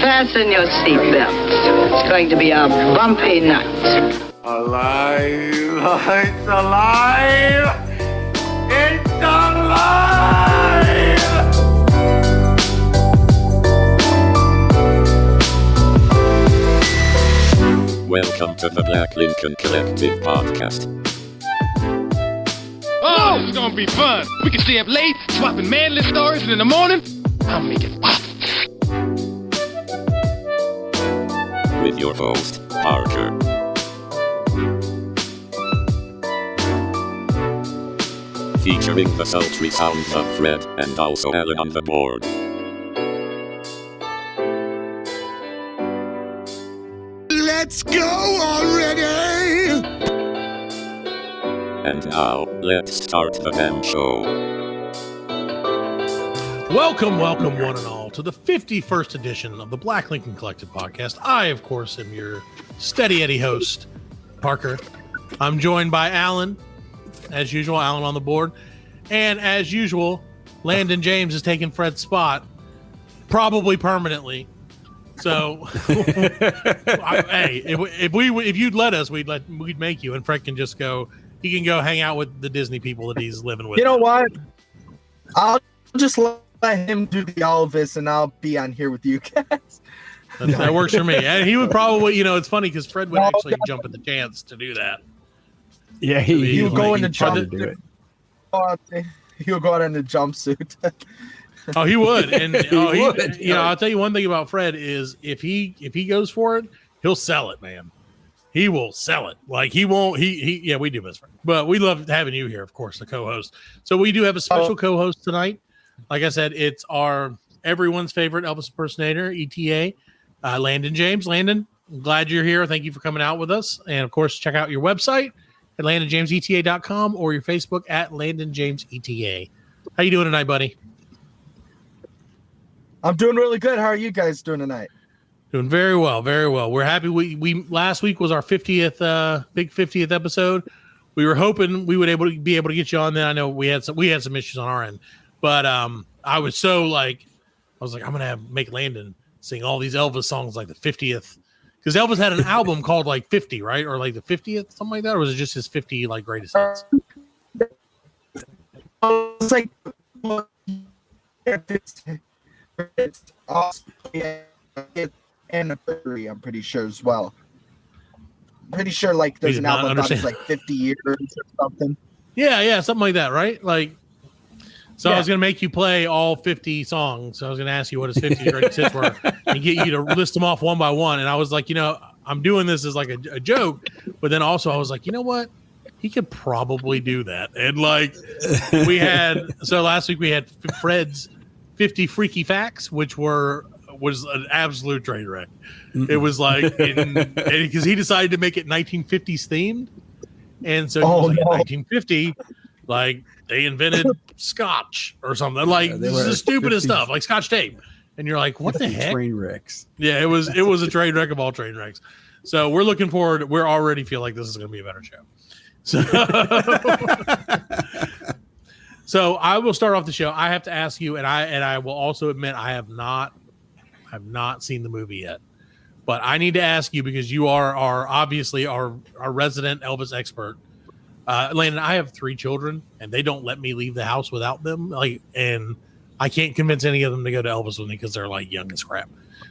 Fasten your seatbelts. It's going to be a bumpy night. Alive! It's alive! It's alive! Welcome to the Black Lincoln Collective Podcast. Oh, this is gonna be fun. We can stay up late, swapping manly stories, and in the morning, I'll make it waffle. With your host, Parker. Featuring the sultry sounds of Fred and also Alan on the board. Let's go already! And now, let's start the damn show. Welcome, one and all, to the 51st edition of the Black Lincoln Collective Podcast. I, of course, am your steady Eddie host, Parker. I'm joined by Alan, as usual, Alan on the board. And as usual, Landon James has taken Fred's spot, probably permanently. So, hey, if you'd let us, we'd make you, and Fred can just go. He can go hang out with the Disney people that he's living with. You know what? I'll just let him do the Elvis, and I'll be on here with you guys. That works for me. And he would probably, it's funny because Fred would actually jump at the chance to do that. Yeah, he would go in the jumpsuit. He'll go out in the jumpsuit. Oh, he would. And would. I'll tell you one thing about Fred is if he goes for it, he'll sell it, man. He will sell it. Like he won't. Yeah, we do miss Fred, but we love having you here, of course, the co-host. So we do have a special co-host tonight. Like I said, it's our everyone's favorite Elvis impersonator, ETA, Landon James. Landon, I'm glad you're here. Thank you for coming out with us. And of course, check out your website at LandonJamesETA.com or your Facebook at LandonJamesETA. How you doing tonight, buddy? I'm doing really good. How are you guys doing tonight? Doing very well, very well. We're happy. We last week was our 50th big 50th episode. We were hoping we would be able to get you on there. I know we had some issues on our end, but I was like I'm gonna make Landon sing all these Elvis songs like the 50th, because Elvis had an album called like 50, right, or like the 50th, something like that, or was it just his 50 like greatest hits? It's like it's awesome. Anniversary, I'm pretty sure as well. Pretty sure like there's an album that's like 50 years or something. Yeah, something like that, right? Like, so yeah. I was gonna make you play all 50 songs. So I was gonna ask you what his 50 greatest hits were and get you to list them off one by one. And I was like, I'm doing this as like a joke, but then also I was like, you know what? He could probably do that. And like last week we had Fred's 50 freaky facts, which was an absolute train wreck. Mm-mm. It was like because he decided to make it 1950s themed, and so 1950, like they invented scotch or something. Like this is the stupidest 50s stuff, like scotch tape, and you're like, what the heck? Train wrecks. Yeah, it was a train wreck of all train wrecks. So we're looking forward. We already feel like this is going to be a better show. So I will start off the show. I have to ask you, and I will also admit I have not seen the movie yet, but I need to ask you because you are obviously our resident Elvis expert. Landon, I have 3 children, and they don't let me leave the house without them. And I can't convince any of them to go to Elvis with me because they're like young as crap.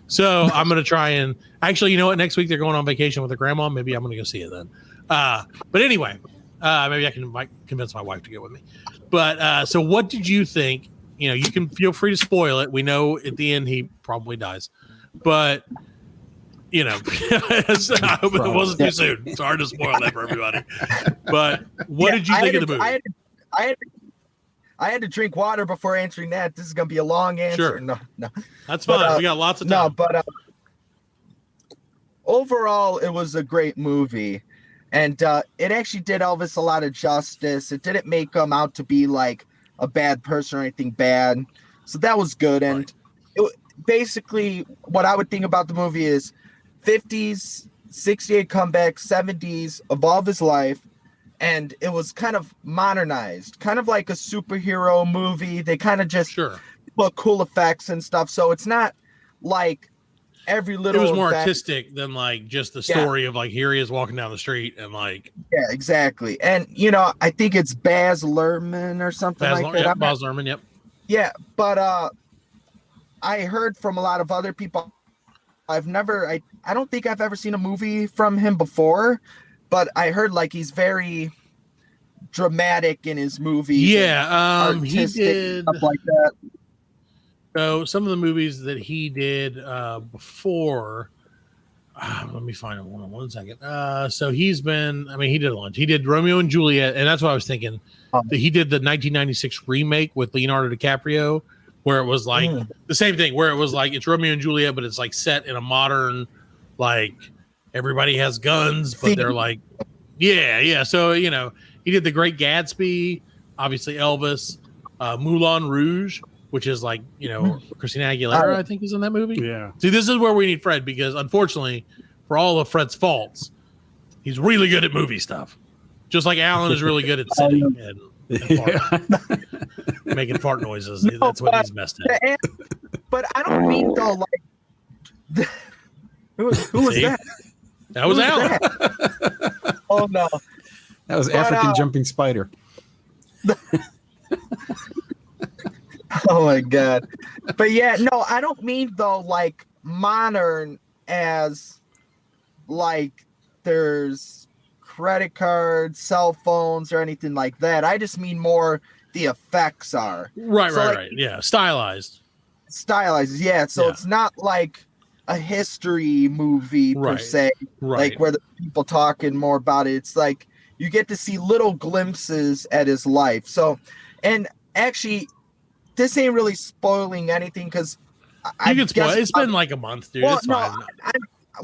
So I'm going to try and actually, you know what? Next week they're going on vacation with their grandma. Maybe I'm going to go see it then. But anyway, maybe I might convince my wife to go with me. But so what did you think? You can feel free to spoil it. We know at the end he probably dies, but I hope it wasn't too soon. It's hard to spoil that for everybody. But what did you think of the movie? I had to drink water before answering that. This is going to be a long answer. Sure. No. That's fine. We got lots of time. No, but overall, it was a great movie. And it actually did Elvis a lot of justice. It didn't make him out to be like a bad person or anything bad. So that was good. And basically what I would think about the movie is 50s, 68 comeback, 70s of all of his life. And it was kind of modernized, kind of like a superhero movie. They kind of just put cool effects and stuff. So it's not like every It little. was more event- artistic than like just the story of like here he is walking down the street and like Yeah, exactly. And I think it's Baz Luhrmann or something like that. Yep, Baz Luhrmann, yep. Yeah, but I heard from a lot of other people. I don't think I've ever seen a movie from him before, but I heard like he's very dramatic in his movies. Yeah, he artistic, did stuff like that. So some of the movies that he did before, let me find it one second. So he did a bunch. He did Romeo and Juliet, and that's what I was thinking. He did the 1996 remake with Leonardo DiCaprio, where it was like the same thing, where it was like it's Romeo and Juliet, but it's like set in a modern, like everybody has guns, but they're like, yeah. So he did The Great Gatsby, obviously Elvis, Moulin Rouge, which is like, Christina Aguilera, I think, is in that movie. Yeah. See, this is where we need Fred, because unfortunately, for all of Fred's faults, he's really good at movie stuff. Just like Alan is really good at sitting and making fart noises. That's what he's messed at. But I don't mean though, like, who was that? That was Alan. That? Oh no, that was African jumping spider. Oh my god. But yeah, no, I don't mean though like modern as like there's credit cards, cell phones, or anything like that. I just mean more the effects are. Right. Yeah. Stylized, yeah. So it's not like a history movie per se. Right. Like where the people talking more about it. It's like you get to see little glimpses at his life. So, and actually this ain't really spoiling anything because you can spoil. It's been like a month, dude. Well, it's fine.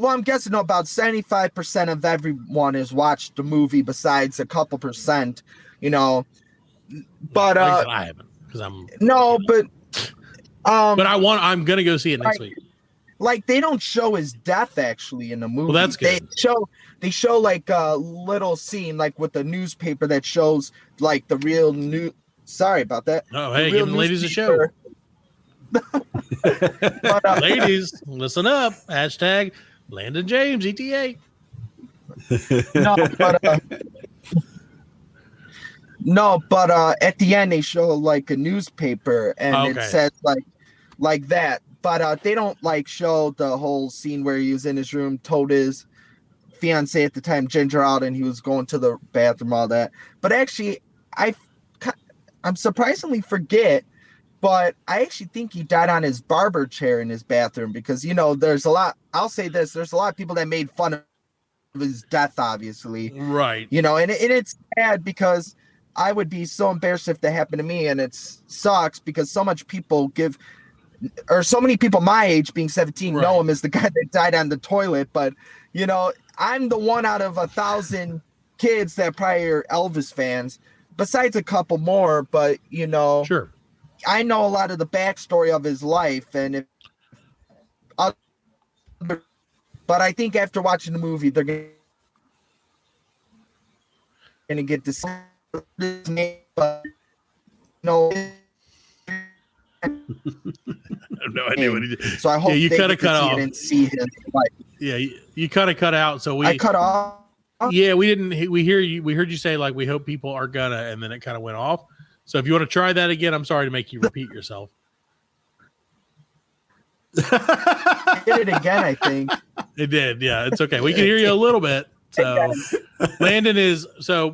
I'm guessing about 75% of everyone has watched the movie, besides a couple percent, But I haven't, because I'm but I'm gonna go see it next week. Like they don't show his death actually in the movie. Well, that's good. They show like a little scene like with the newspaper that shows like the real new. Sorry about that. Oh, hey, give the ladies a show. But, ladies, listen up. Hashtag Landon James, ETA. No, but at the end they show like a newspaper and it says like that. But they don't like show the whole scene where he was in his room, told his fiance at the time, Ginger, out, and he was going to the bathroom, all that. But actually, I'm surprisingly forget, but I actually think he died on his barber chair in his bathroom because, there's a lot. I'll say this. There's a lot of people that made fun of his death, obviously. Right. And it's sad because I would be so embarrassed if that happened to me. And it sucks because so many people my age, being 17, know him as the guy that died on the toilet. But, I'm the one out of 1,000 kids that probably are Elvis fans, besides a couple more. But, sure, I know a lot of the backstory of his life. But I think after watching the movie, they're going to get to see his name. But, I have no idea what he did. So I hope you they kind of get to cut see off. it and see his life. Yeah, you kind of cut out. So I cut off. Yeah, we didn't. We hear you. We heard you say like we hope people are gonna, and then it kind of went off. So if you want to try that again, I'm sorry to make you repeat yourself. I did it again, I think. It did. Yeah, it's okay. We can hear you a little bit. So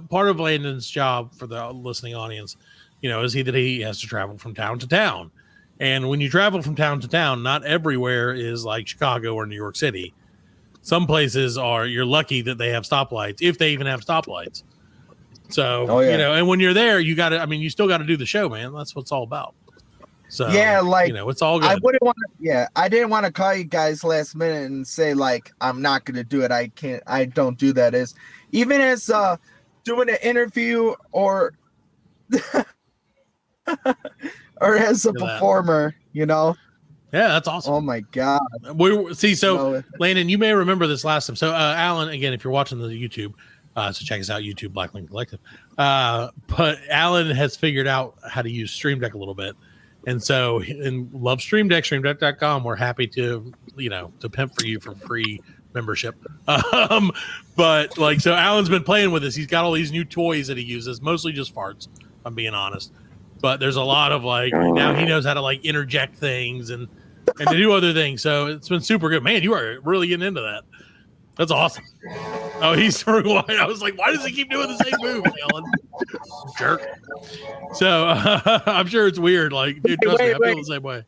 part of Landon's job for the listening audience, is that he has to travel from town to town. And when you travel from town to town, not everywhere is like Chicago or New York City. Some places you're lucky that they have stoplights, if they even have stoplights. So, and when you're there, you still got to do the show, man. That's what it's all about. So, yeah, like, it's all good. I didn't want to call you guys last minute and say like, I'm not going to do it. I don't do that even as doing an interview or as a performer, Yeah, that's awesome. Oh my God. Landon, you may remember this last time. So Alan, again, if you're watching the YouTube, so check us out, YouTube, Black Link Collective. But Alan has figured out how to use Stream Deck a little bit. And so, and love Stream Deck, streamdeck.com. We're happy to, to pimp for you for free membership. But like, so Alan's been playing with this. He's got all these new toys that he uses, mostly just farts, if I'm being honest. But there's a lot of like, now he knows how to like interject things and to do other things. So it's been super good. Man, you are really getting into that. That's awesome. Oh, he's rewind. I was like, why does he keep doing the same move, Alan? Jerk. So I'm sure it's weird. Like, dude, trust me, I feel the same way.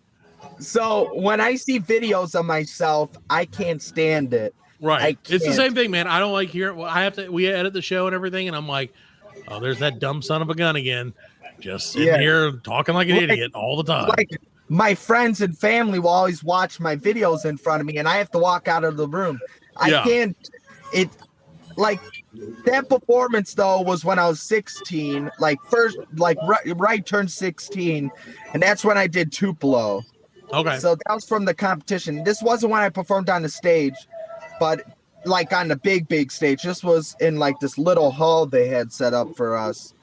So when I see videos of myself, I can't stand it. Right. It's the same thing, man. I don't like hearing. Well, we edit the show and everything, and I'm like, oh, there's that dumb son of a gun again. Just sitting here talking like an idiot all the time. Like, my friends and family will always watch my videos in front of me, and I have to walk out of the room. I can't. It like that performance though was when I was 16, like right turned 16, and that's when I did Tupelo. Okay. So that was from the competition. This wasn't when I performed on the stage, but like on the big stage. This was in like this little hall they had set up for us.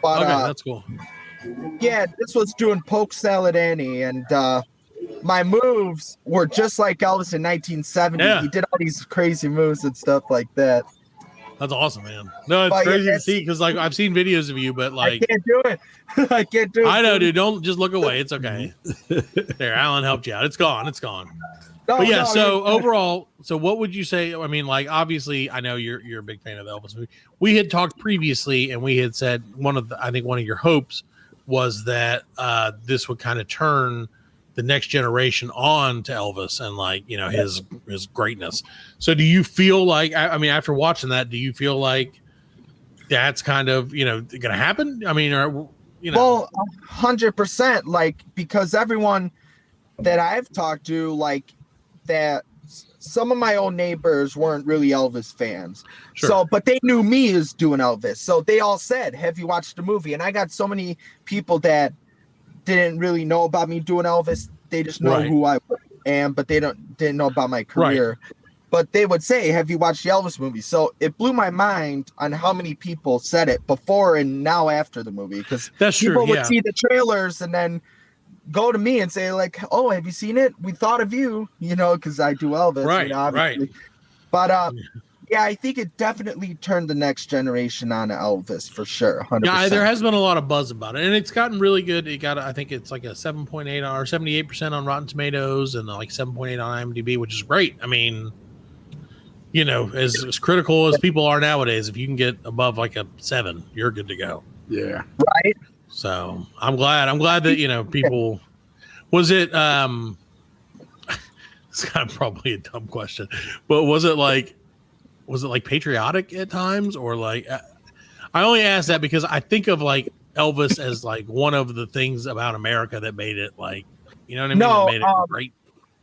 But that's cool. Yeah, this was doing Poke Salad Annie, and my moves were just like Elvis in 1970. Yeah. He did all these crazy moves and stuff like that. That's awesome, man. No, it's crazy to see because like I've seen videos of you, but like I can't do it. I can't do it. I know, dude. Don't just look away. It's okay. There, Alan helped you out. It's gone. It's gone. Overall, so what would you say? I mean, like obviously, I know you're a big fan of the Elvis movie. We had talked previously, and we had said one of your hopes was that this would kind of turn the next generation on to Elvis and like his greatness. So do you feel like after watching that, do you feel like that's kind of gonna happen? I mean, well, 100%, like because everyone that I've talked to, like that some of my own neighbors weren't really Elvis fans. Sure. So but they knew me as doing Elvis, so they all said, have you watched the movie? And I got so many people that didn't really know about me doing Elvis. They just know who I am, but they didn't know about my career. Right. But they would say, have you watched the Elvis movie? So it blew my mind on how many people said it before and now after the movie. Because people would see the trailers and then go to me and say like, oh, have you seen it? We thought of you, because I do Elvis. Right, obviously. But yeah, I think it definitely turned the next generation on to Elvis for sure. 100%. Yeah, there has been a lot of buzz about it, and it's gotten really good. It got, I think it's like a 7.8 or 78% on Rotten Tomatoes, and like 7.8 on IMDb, which is great. I mean, as critical as people are nowadays, if you can get above like a 7, you're good to go. Yeah. Right. So I'm glad that people. Was it? It's kind of probably a dumb question, but was it like patriotic at times, or like? I only ask that because I think of like Elvis as like one of the things about America that made it like, you know what I mean? No, that made it great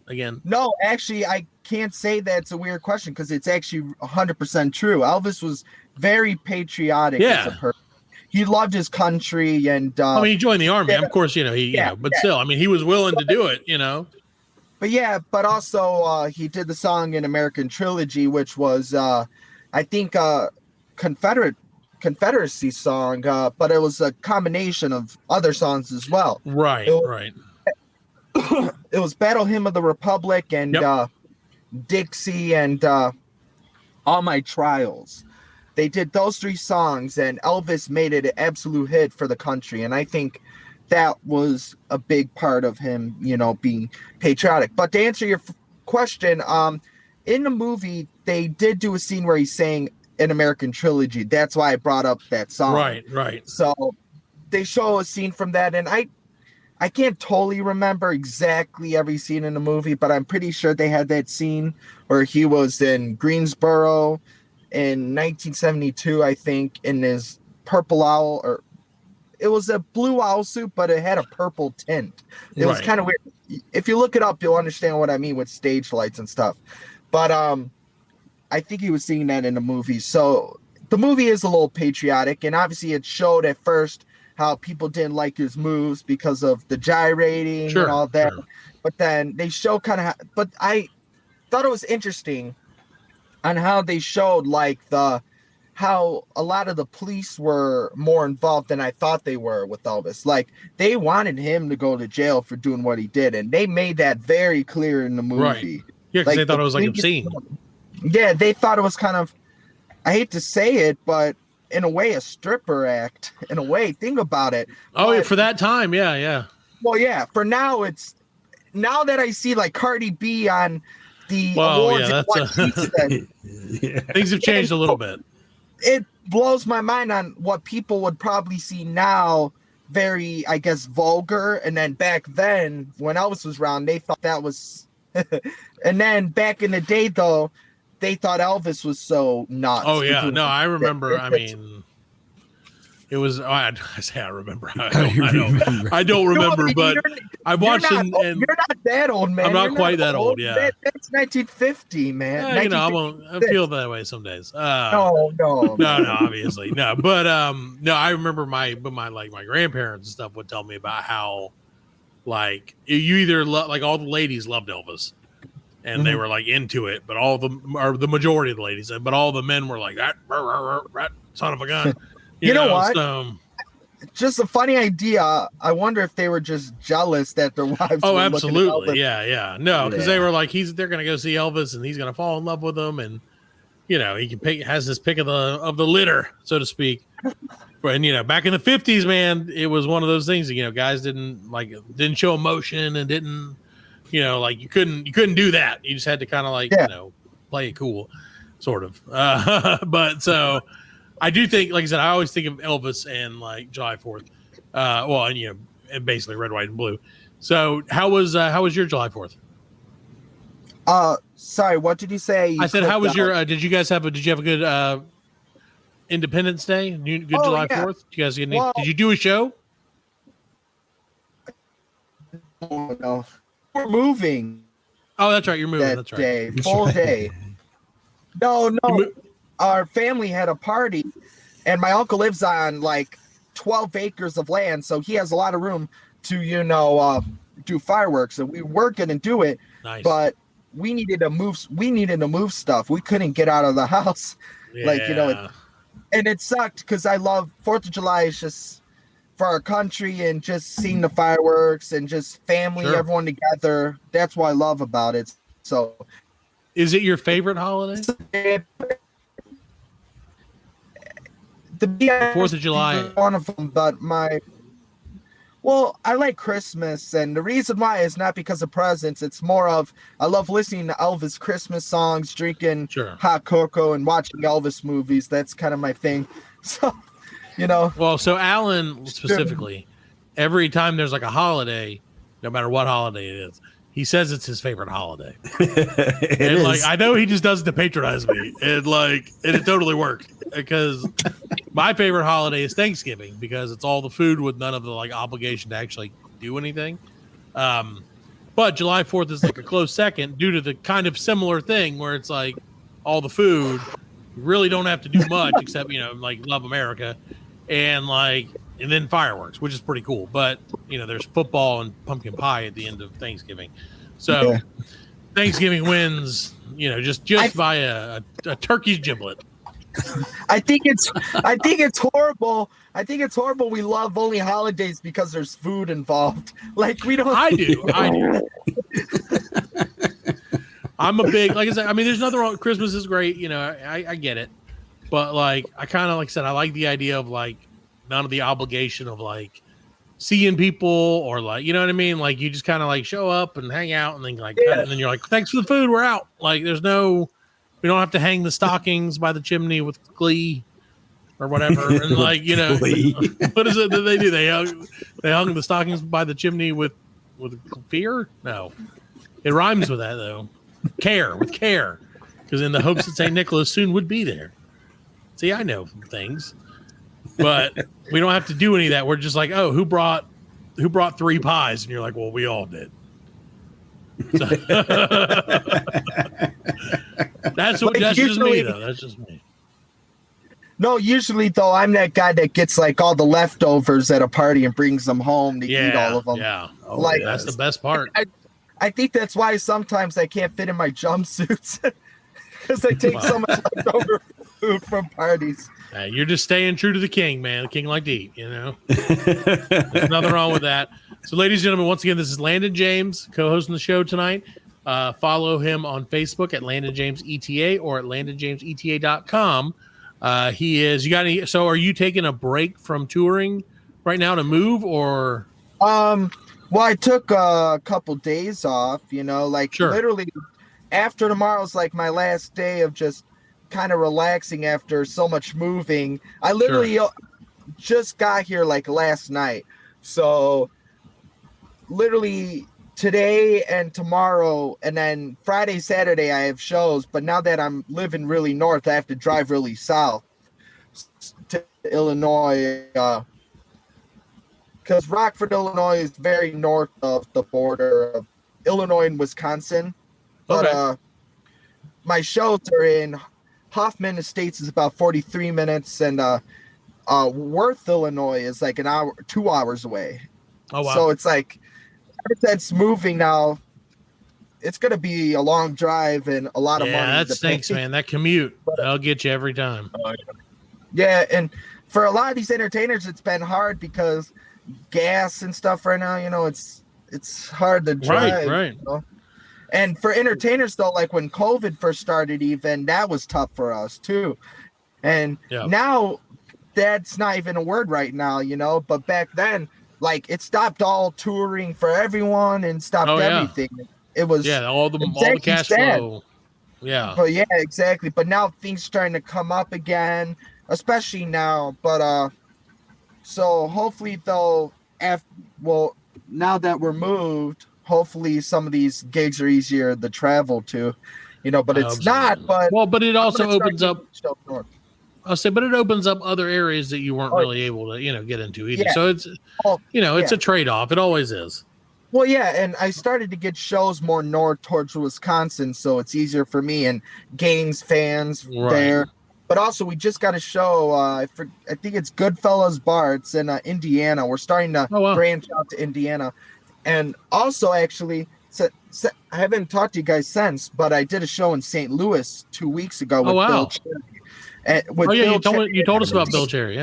again. No, actually, I can't say that's a weird question because it's actually 100% true. Elvis was very patriotic as a person. He loved his country, and he joined the army. Of course, still, he was willing to do it, But yeah, but also he did the song in American Trilogy, which was I think Confederacy song, but it was a combination of other songs as well. Right. It was Battle Hymn of the Republic and Dixie and All My Trials. They did those 3 songs, and Elvis made it an absolute hit for the country. And I think that was a big part of him, being patriotic. But to answer your question, in the movie, they did do a scene where he sang an American Trilogy. That's why I brought up that song. Right. So they show a scene from that, and I can't totally remember exactly every scene in the movie, but I'm pretty sure they had that scene where he was in Greensboro in 1972, I think, in his purple owl, or it was a blue owl suit, but it had a purple tint. It was kind of weird. If you look it up, you'll understand what I mean with stage lights and stuff. But I think he was seeing that in the movie. So the movie is a little patriotic, and obviously it showed at first how people didn't like his moves because of the gyrating and all that. Sure. But then they show but I thought it was interesting on how they showed like the how a lot of the police were more involved than I thought they were with Elvis. Like, they wanted him to go to jail for doing what he did, and they made that very clear in the movie. Right. Yeah, because Like, they thought it was like police- obscene. Yeah, they thought it was kind of, I hate to say it, but in a way, a stripper act. In a way, think about it. Oh, yeah, But- for that time, yeah. well, yeah. For now, now that I see like Cardi B on the Well, awards, yeah, and what she said, Yeah. Things have changed a little bit. it blows my mind on what people would probably see now. Very, I guess, vulgar. And then back then, when Elvis was around, they thought that was. And then back in the day, though, they thought Elvis was so nuts. Oh for yeah, doing no, I that. remember. I It's- mean, it was. I say I remember. I remember. don't remember, but I watched you're and not, you're not that old, man. I'm not You're quite that old, yeah. That's 1950, man. you know, I feel that way some days. No, no, obviously no. But no, I remember my grandparents and stuff would tell me about how like you either like all the ladies loved Elvis. And they were like into it, but all the majority of the ladies, but all the men were like that son of a gun. You know what? So, Just a funny idea. I wonder if they were just jealous that their wives. oh, were absolutely, looking yeah. No, because they were like, they're gonna go see Elvis, and he's gonna fall in love with him, and you know, he has his pick of the litter, so to speak. And you know, back in the 50s, man, it was one of those things. You know, guys didn't show emotion and didn't. You know, like you couldn't do that. You just had to kind of like, you know, play it cool, sort of. But so I do think, like I said, I always think of Elvis and like July 4th. Well, and you know, and basically red, white, and blue. So how was your July 4th? Sorry, what did you say? I said, how was your? Did you have a good Independence Day? Good July 4th? Did you guys get any? Well, did you do a show? Oh, no. We're moving. Oh, that's right. You're moving. That That's right. day, full day. No, our family had a party, and my uncle lives on like 12 acres of land, so he has a lot of room to, do fireworks. And we were gonna do it, Nice. but we needed to move. We needed to move stuff. We couldn't get out of the house, Yeah. and it sucked because I love 4th of July. Is just for our country and just seeing the fireworks and just family, Sure. everyone together. That's what I love about it. So, Is it your favorite holiday? the 4th of July. one of them, but I like Christmas, and the reason why is not because of presents. It's more of I love listening to Elvis Christmas songs, drinking hot cocoa, and watching Elvis movies. That's kind of my thing. So, you know. Well, so Alan specifically, every time there's like a holiday, no matter what holiday it is, he says it's his favorite holiday. And like, I know he just does it to patronize me, and it totally worked because my favorite holiday is Thanksgiving because it's all the food with none of the like obligation to actually do anything. But July 4th is like a close second due to the kind of similar thing where it's like all the food, you really don't have to do much except, you know, like love America and then fireworks, which is pretty cool. But, you know, there's football and pumpkin pie at the end of Thanksgiving. So Thanksgiving wins, you know, just by a turkey's giblet. I think it's horrible. I think it's horrible. We love only holidays because there's food involved. Like we don't. I do. I'm a big, like I said, I mean, there's nothing wrong. Christmas is great. You know, I get it. But like, I kind of, like I said, I like the idea of like none of the obligation of like seeing people or like, you know what I mean? Like you just kind of like show up and hang out and then like, and then you're like, thanks for the food. We're out. Like we don't have to hang the stockings by the chimney with glee or whatever. And like, you know, what is it that they do? They hung the stockings by the chimney with fear? No, it rhymes with that though. With care. Because in the hopes that St. Nicholas soon would be there. See, I know things, but we don't have to do any of that. We're just like, oh, who brought 3 pies? And you're like, well, we all did. So, that's just me, though. That's just me. No, usually though, I'm that guy that gets like all the leftovers at a party and brings them home to eat all of them. Yeah, that's the best part. I think that's why sometimes I can't fit in my jumpsuits. because I take so much leftover food from parties. You're just staying true to the king, man. The king liked to eat, you know. There's nothing wrong with that. So, ladies and gentlemen, once again, this is Landon James, co-hosting the show tonight. Follow him on Facebook at Landon James ETA or at LandonJamesETA.com. He is. You got any? So, are you taking a break from touring right now to move, or? Well, I took a couple days off. You know, like Sure. literally after tomorrow's like my last day of just kind of relaxing after so much moving. I literally just got here like last night, so literally today and tomorrow, and then Friday, Saturday I have shows. But now that I'm living really north, I have to drive really south to Illinois, because Rockford, Illinois is very north of the border of Illinois and Wisconsin. But Okay. My shows are in Hoffman Estates is about 43 minutes, and Worth, Illinois is like 2 hours away. Oh wow. So it's like, ever since moving now, it's going to be a long drive and a lot of money. Yeah, that to stinks, pay. man. That commute, that'll get you every time. Yeah, and for a lot of these entertainers, it's been hard because gas and stuff right now, you know, it's hard to drive. Right. You know? And for entertainers, though, like when COVID first started, even that was tough for us, too. And now that's not even a word right now, you know, but back then, like it stopped all touring for everyone and stopped everything. It was all the cash sad. flow. Yeah. But yeah, exactly. But now things starting to come up again, especially now. But so hopefully though, now that we're moved, hopefully some of these gigs are easier to travel to, you know. But it's not. But but it also opens up. North. I'll say, but it opens up other areas that you weren't really able to, get into either. Yeah. So it's, it's a trade-off. It always is. Well, yeah, and I started to get shows more north towards Wisconsin, so it's easier for me and Gaines fans there. But also, we just got a show. I think it's Goodfellas Bar. It's in Indiana. We're starting to branch out to Indiana, and also actually, I haven't talked to you guys since, but I did a show in St. Louis 2 weeks ago with Bill Cherry. You told us about Bill Cherry.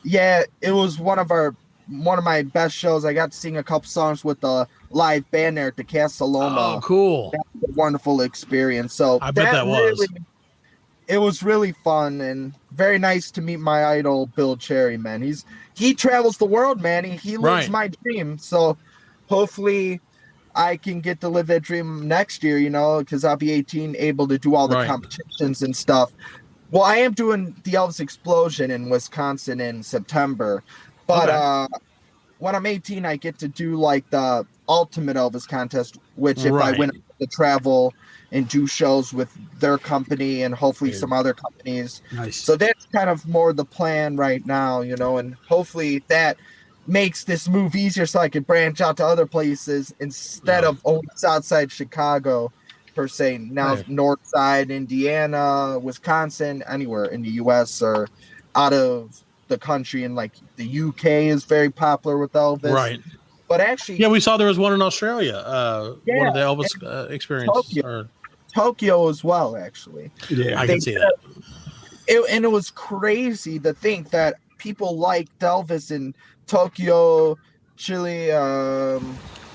Yeah, it was one of my best shows. I got to sing a couple songs with the live band there at the Casa Loma. Oh, cool! That was a wonderful experience. So I bet that was. It was really fun and very nice to meet my idol Bill Cherry. Man, he travels the world, man. He lives my dream. So hopefully I can get to live that dream next year. You know, because I'll be 18, able to do all the competitions and stuff. Well, I am doing the Elvis Explosion in Wisconsin in September, but when I'm 18, I get to do like the Ultimate Elvis Contest, which if I win, I get to travel and do shows with their company and hopefully some other companies. Nice. So that's kind of more the plan right now, you know, and hopefully that makes this move easier so I can branch out to other places instead of only Southside Chicago. Per se, now North Side, Indiana, Wisconsin, anywhere in the U.S. or out of the country, and like the UK is very popular with Elvis. Right. But actually, we saw there was one in Australia. One of the Elvis experience. Tokyo as well, actually. Yeah, I can see that. And it was crazy to think that people liked Elvis in Tokyo, Chile,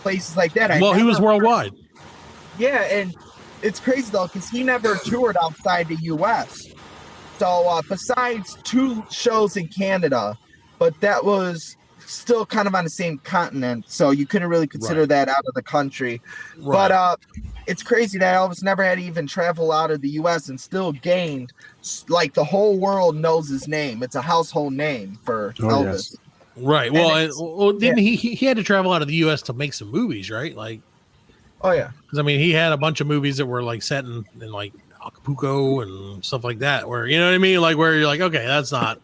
places like that. He was worldwide. Yeah, and it's crazy though because he never toured outside the U.S. So besides 2 shows in Canada, but that was still kind of on the same continent, so you couldn't really consider that out of the country. But it's crazy that Elvis never had to even travel out of the U.S. and still gained, like the whole world knows his name. It's a household name for Elvis. Yes. Right. Well, didn't he had to travel out of the U.S. to make some movies, right? Like. Oh yeah, because I mean, he had a bunch of movies that were like set in like Acapulco and stuff like that, where you know what I mean, like where you're like, okay, that's not,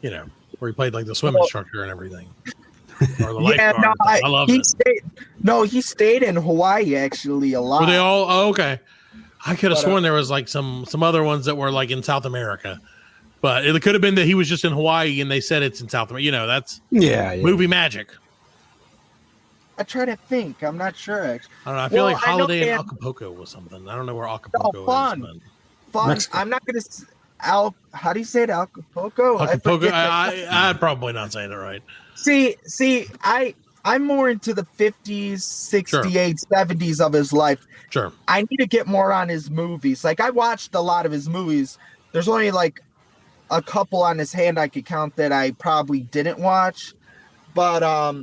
where he played like the swim instructor and everything, or the lifeguard. I love it. He stayed in Hawaii actually a lot. Were they all? Oh, okay, I could have sworn there was like some other ones that were like in South America, but it could have been that he was just in Hawaii and they said it's in South America. That's movie magic. I try to think. I'm not sure. Actually. I don't know. I feel like Holiday in Acapulco was something. I don't know where Acapulco is. fun. Mexico. I'm not gonna. How do you say it? Acapulco. Acapulco. I'd probably not saying it right. See, I'm more into the 50s, 68, 70s of his life. Sure. I need to get more on his movies. Like, I watched a lot of his movies. There's only like a couple on his hand I could count that I probably didn't watch. But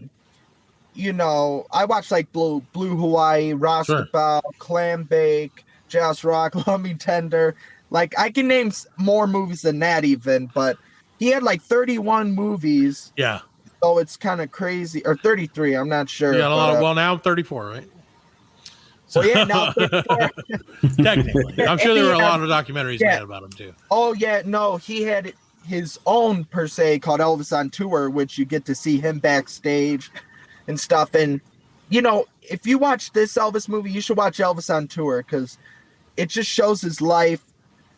you know, I watched like Blue Hawaii, Rostabelle, Clam Bake, Jazz Rock, Love Me Tender. Like, I can name more movies than that even, but he had like 31 movies. Yeah. So it's kind of crazy. Or 33, I'm not sure. Yeah, well, now I'm 34, right? So yeah, now 34. Technically. I'm sure there were a lot of documentaries made about him too. Oh yeah, no, he had his own per se called Elvis on Tour, which you get to see him backstage and stuff. And you know, if you watch this Elvis movie, you should watch Elvis on Tour, because it just shows his life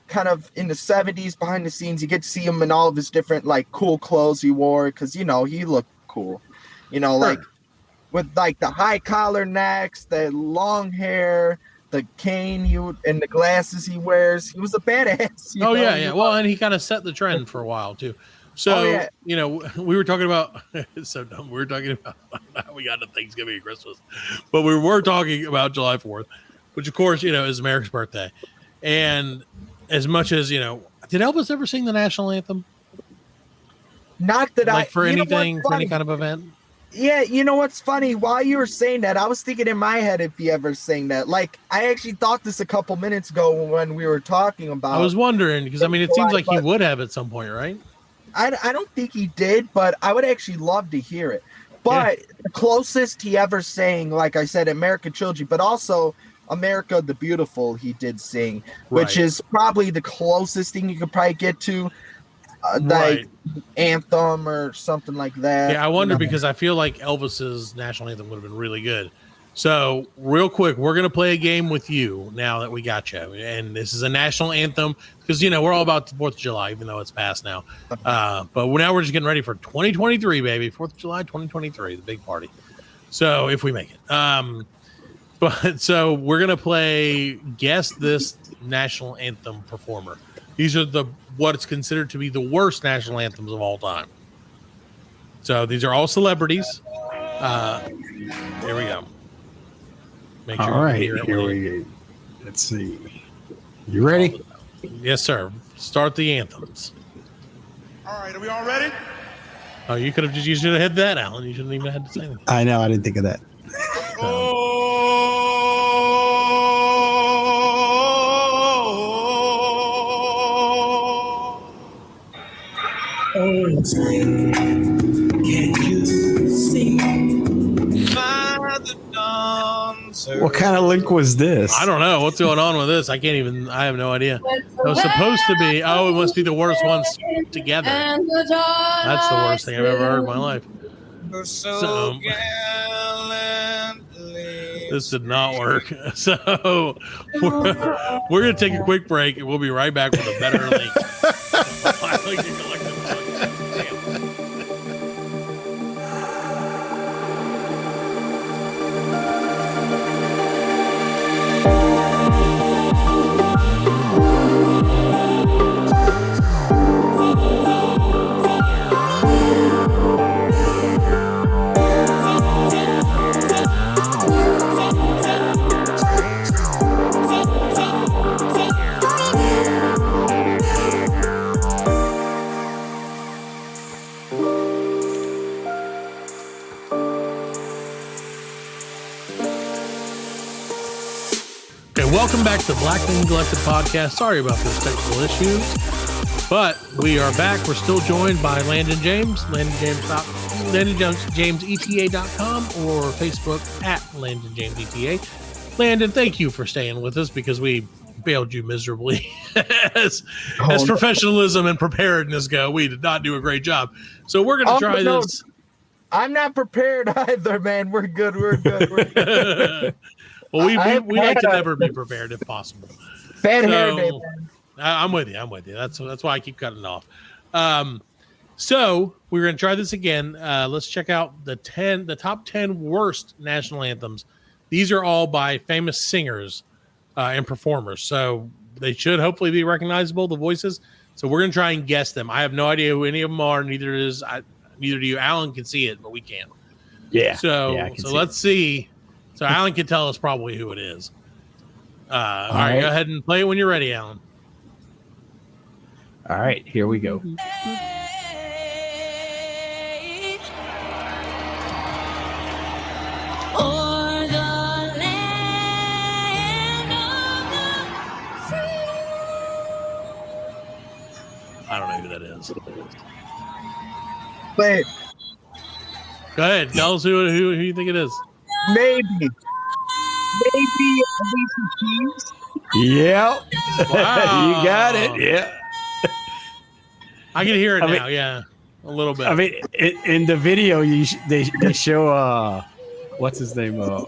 kind of in the 70s behind the scenes. You get to see him in all of his different like cool clothes he wore, because you know, he looked cool, you know, like with like the high collar necks, the long hair, the cane and the glasses he wears. He was a badass. Yeah. Well, and he kind of set the trend for a while too. So you know, we were talking about it's so dumb. We were talking about how we got to Thanksgiving and Christmas, but we were talking about July 4th, which of course, you know, is America's birthday. And as much as, you know, did Elvis ever sing the national anthem? Not that like for anything, for any kind of event? Yeah, you know what's funny? While you were saying that, I was thinking in my head if he ever sang that. Like, I actually thought this a couple minutes ago when we were talking about. I was wondering, because I mean, it seems like he would have at some point, right? I don't think he did, but I would actually love to hear it. But the closest he ever sang, like I said, American Trilogy, but also America the Beautiful, he did sing, which is probably the closest thing you could probably get to like anthem or something like that. Yeah, I wonder, because I feel like Elvis's national anthem would have been really good. So real quick, we're going to play a game with you now that we got you. And this is a national anthem because, you know, we're all about the 4th of July, even though it's past now. But now we're just getting ready for 2023, baby. 4th of July, 2023, the big party. So if we make it. But so we're going to play Guess This National Anthem Performer. These are what is considered to be the worst national anthems of all time. So these are all celebrities. Here we go. Make sure all right, here we go. Let's see. You ready? Yes, sir. Start the anthems. All right, are we all ready? Oh, you should have hit that, Alan. You shouldn't even have had to say anything. I know. I didn't think of that. What kind of link was this? I don't know. What's going on with this? I have no idea. It was supposed to be, it must be the worst ones together. That's the worst thing I've ever heard in my life. So, this did not work. So, we're going to take a quick break and we'll be right back with a better link. Welcome back to the Black and Neglected podcast. Sorry about those technical issues, but we are back. We're still joined by Landon James, LandonJamesETA.com or Facebook at Landon James ETA. Landon, thank you for staying with us because we failed you miserably as professionalism and preparedness go. We did not do a great job. So we're going to try this. I'm not prepared either, man. We're good. We're good. Well, we like to never be prepared if possible. Bad hair day, man. I'm with you. That's why I keep cutting off. So we're going to try this again. Let's check out the top 10 worst national anthems. These are all by famous singers and performers. So they should hopefully be recognizable, the voices. So we're gonna try and guess them. I have no idea who any of them are. Neither do you. Alan can see it, but we can't. Yeah. So I can see let's see. So Alan can tell us probably who it is. All right, go ahead and play it when you're ready, Alan. All right, here we go. I don't know who that is. Wait, Go ahead. Tell us who you think it is. maybe Alicia Keys. Yep. Wow. You got it. Yeah. I can hear it I now. mean- Yeah, a little bit. I mean, in the video, they show what's his name? Like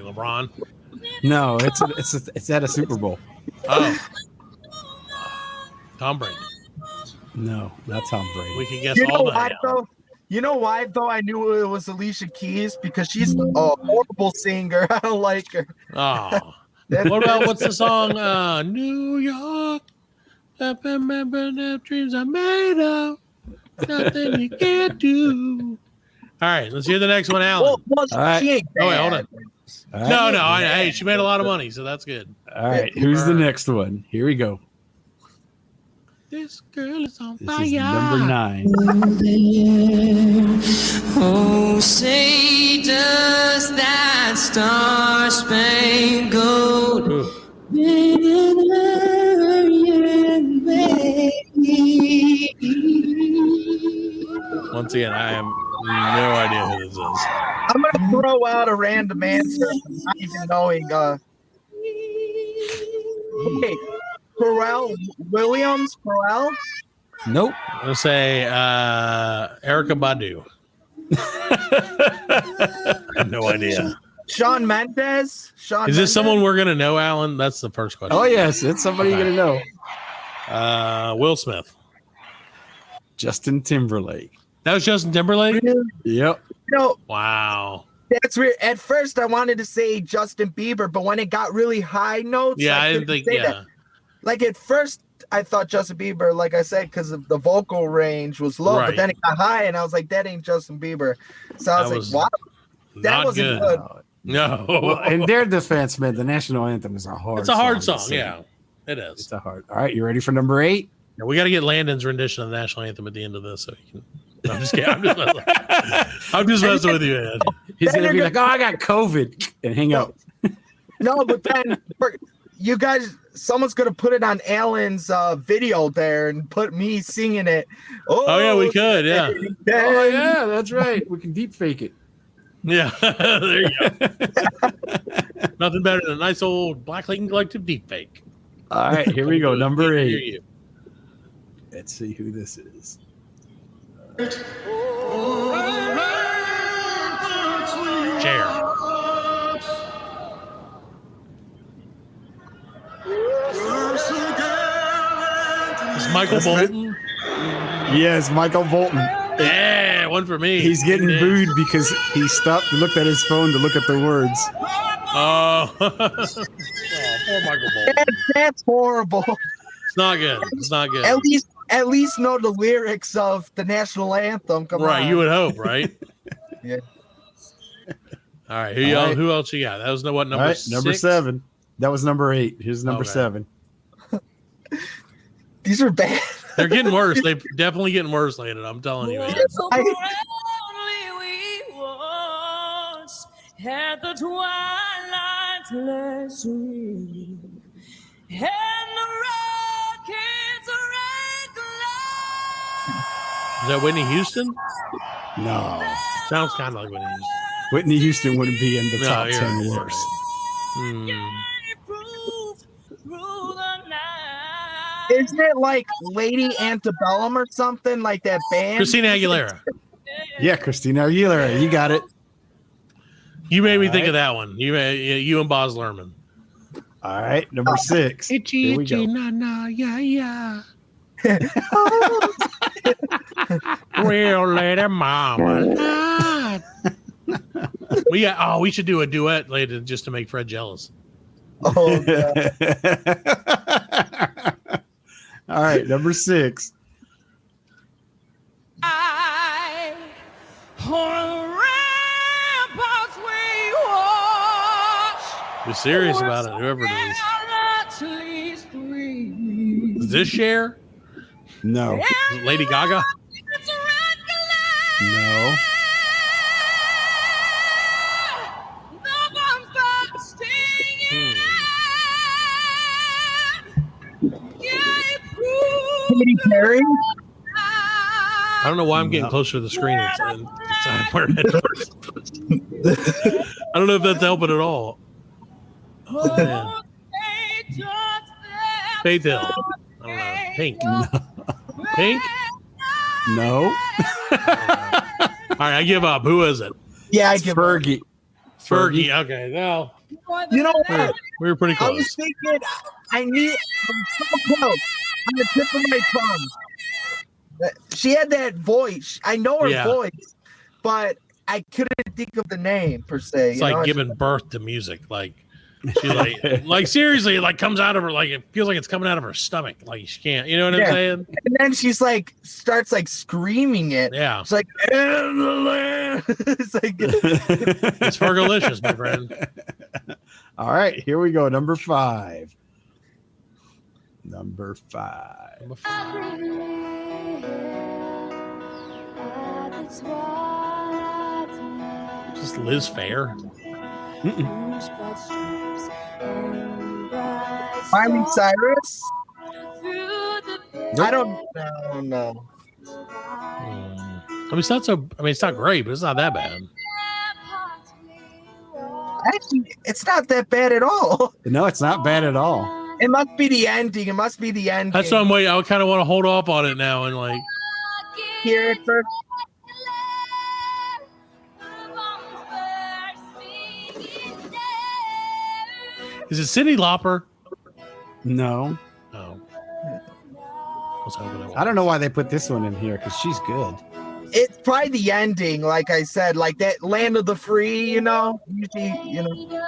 LeBron. No, it's at a Super Bowl. Oh, Tom Brady. No, not Tom Brady. We can guess You know all why that. though? You know why though? I knew it was Alicia Keys because she's a horrible singer. I don't like her. Oh, what about what's the song? New York. Remember the dreams are made of. Nothing you can't do. All right, let's hear the next one, Alan. Well, All right. she ain't Oh, wait, bad. hold on. All right. No, hey, she made a lot of money, so that's good. All right, who's the next one? Here we go. This girl is on This fire. is number 9. Oh, say does that star-spangled Ooh. Once again, I have no idea who this is. I'm gonna throw out a random answer, not even knowing. Okay, Pharrell Williams. Pharrell. Nope. I'm gonna say Erica Badu. I have no idea. Shawn Mendes. Is this someone we're gonna know, Alan? That's the first question. Oh yes, it's somebody you're gonna know. Will Smith. Justin Timberlake. That was Justin Timberlake. Yep. No, Wow. that's weird. At first, I wanted to say Justin Bieber, but when it got really high notes, Yeah, I didn't couldn't think. say Yeah. that. Like at first, I thought Justin Bieber, like I said, because of the vocal range was low, Right. but then it got high, and I was like, that ain't Justin Bieber. So I was That like, wow, that Not wasn't good. good. No. Well, in their defense, man, the national anthem is a hard. It's a hard to song. sing. Yeah, it is. It's a hard. All right, you ready for number 8? Yeah, we got to get Landon's rendition of the national anthem at the end of this, so he can. No, I'm just kidding. I'm just messing with you, man. He's Then gonna be you're like, "Oh, I got COVID," and hang up. No, but then you guys, someone's gonna put it on Alan's video there and put me singing it. Oh yeah, we could. Yeah, Oh yeah, that's right. We can deep fake it. yeah. There you go. Nothing better than a nice old Black Lincoln Collective deep fake. All right, here we go. Number Hear 8. you. Let's see who this is. Chair. Is Michael Bolton? Yes, Michael Bolton. Yeah, one for me. He's getting Yeah. booed because he stopped and looked at his phone to look at the words. Oh, oh poor Michael Bolton. That's horrible. It's not good. It's not good. At least know the lyrics of the national anthem. Come Right, on. you would hope, right? Yeah. All right, All right. who else you got? That was what All number right, 6? number 7. That was number 8. Here's number Okay. 7. These are bad. They're getting worse. They're definitely getting worse, Landon. I'm telling you, man. so proudly we once had the twilight's last ring, and the rockets ring loud. Is that Whitney Houston? No. Sounds kind of like Whitney Houston. Whitney Houston wouldn't be in the No, top you're 10 right, you're worst. Hmm. Through the night. Isn't it like Lady Antebellum or something like that band? Christina Aguilera. Yeah, Christina Aguilera. You got it. You made me All think right. of that one. You and Boz Lerman. All right, number 6. Itchy, Here we itchy, go. na na, yeah, yeah. Real lady mama. We should do a duet later just to make Fred jealous. Oh, God. All right, number 6. Be serious about it, whoever it is. Is this Cher? No. Is it Lady Gaga? No. Katy Perry? I don't know why I'm getting closer to the screen. I'm wearing headphones. I don't know if that's helping at all. Oh, man. Faith Hill. I don't know. Pink. No. Pink? No. All right, I give up. Who is it? Yeah, I give Fergie. Fergie. Okay, no. You know what? We were pretty I close. was thinking, I'm so close. On the tip of my tongue. She had that voice. I know her voice, but I couldn't think of the name per se. It's like giving birth to music. Like she like seriously, it like comes out of her, like it feels like it's coming out of her stomach. Like she can't, you know what I'm saying? And then she's like starts like screaming it. Yeah. It's like "And the land." It's like it's Fergalicious, my friend. All right, here we go. Number 5. Number 5. Just Liz Fair. Miley Cyrus. Nope. I don't know. I mean, it's not so. I mean, it's not great, but it's not that bad. Actually, it's not that bad at all. No, it's not bad at all. It must be the ending. It must be the ending. That's some way I kind of want to hold off on it now and like Hear it first. Is it Cyndi Lauper? No. Oh. Was hoping it was. I don't know why they put this one in here because she's good. It's probably the ending, like I said, like that Land of the Free, you know. Usually, you know.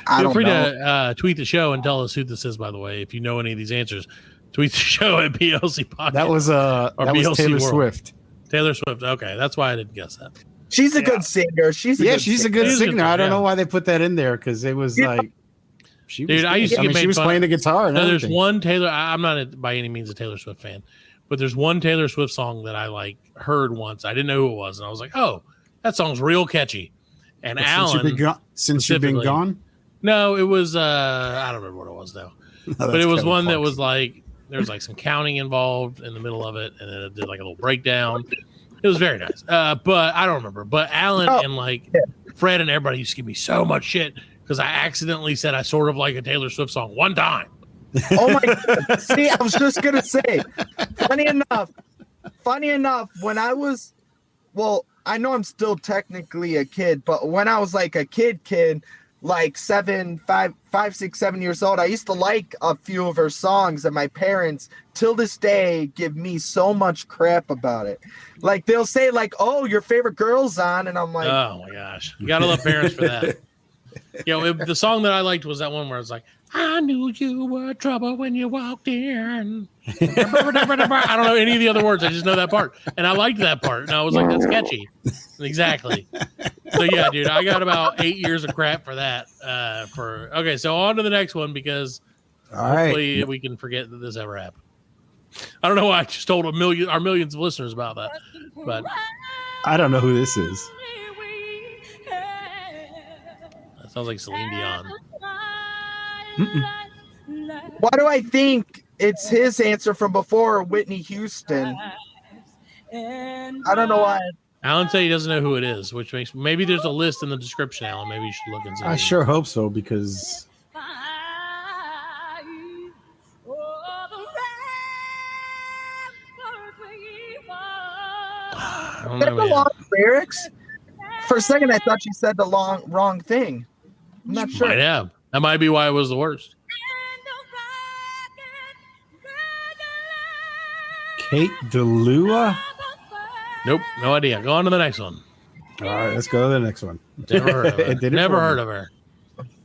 I Feel don't free know. to tweet the show and tell us who this is, by the way. If you know any of these answers, tweet the show at BLC Podcast. That was BLC Taylor World. Swift. Taylor Swift. Okay, that's why I didn't guess that. She's a good singer. She's a good She's a singer. good She's a singer. good I don't singer, know why they put that in there because it was like she was Dude, I used to I get mean, made she was fun playing of. the guitar and No, there's everything. one Taylor. I'm not by any means a Taylor Swift fan, but there's one Taylor Swift song that I like heard once. I didn't know who it was, and I was like, "Oh, that song's real catchy." And But Alan, since you've been specifically- gone. no, it was I don't remember what it was though, but it was one that was like there was like some counting involved in the middle of it, and then it did like a little breakdown. It was very nice, but I don't remember. But Alan and like Fred and everybody used to give me so much shit because I accidentally said I sort of like a Taylor Swift song one time. Oh my God. See, I was just gonna say, funny enough, when I was, well, I know I'm still technically a kid, but when I was like a kid, like 5, 6, 7 years old, I used to like a few of her songs, and my parents till this day give me so much crap about it. Like they'll say like, "Oh, your favorite girl's on," and I'm like, Oh my gosh, you gotta love parents for that. The song that I liked was that one where it's like, "I knew you were trouble when you walked in." I don't know any of the other words. I just know that part, and I liked that part, and I was like, "That's catchy." Exactly. So yeah, dude, I got about 8 years of crap for that. Okay, so on to the next one because hopefully we can forget that this ever happened. I don't know why I just told our millions of listeners about that, but I don't know who this is. that sounds like Celine Dion. why do I think it's his answer from before, Whitney Houston? I don't know why. Alan said he doesn't know who it is, which makes maybe there's a list in the description, Alan. Maybe you should look and see. I sure hope so because I don't Is that know, the man. long lyrics? For a second, I thought you said the wrong thing. I'm not sure. Might have. That might be why it was the worst. Kate DeLua. Nope, no idea. Go on to the next one. All right, let's go to the next one. Never heard of her. It did it Never for me. heard of her.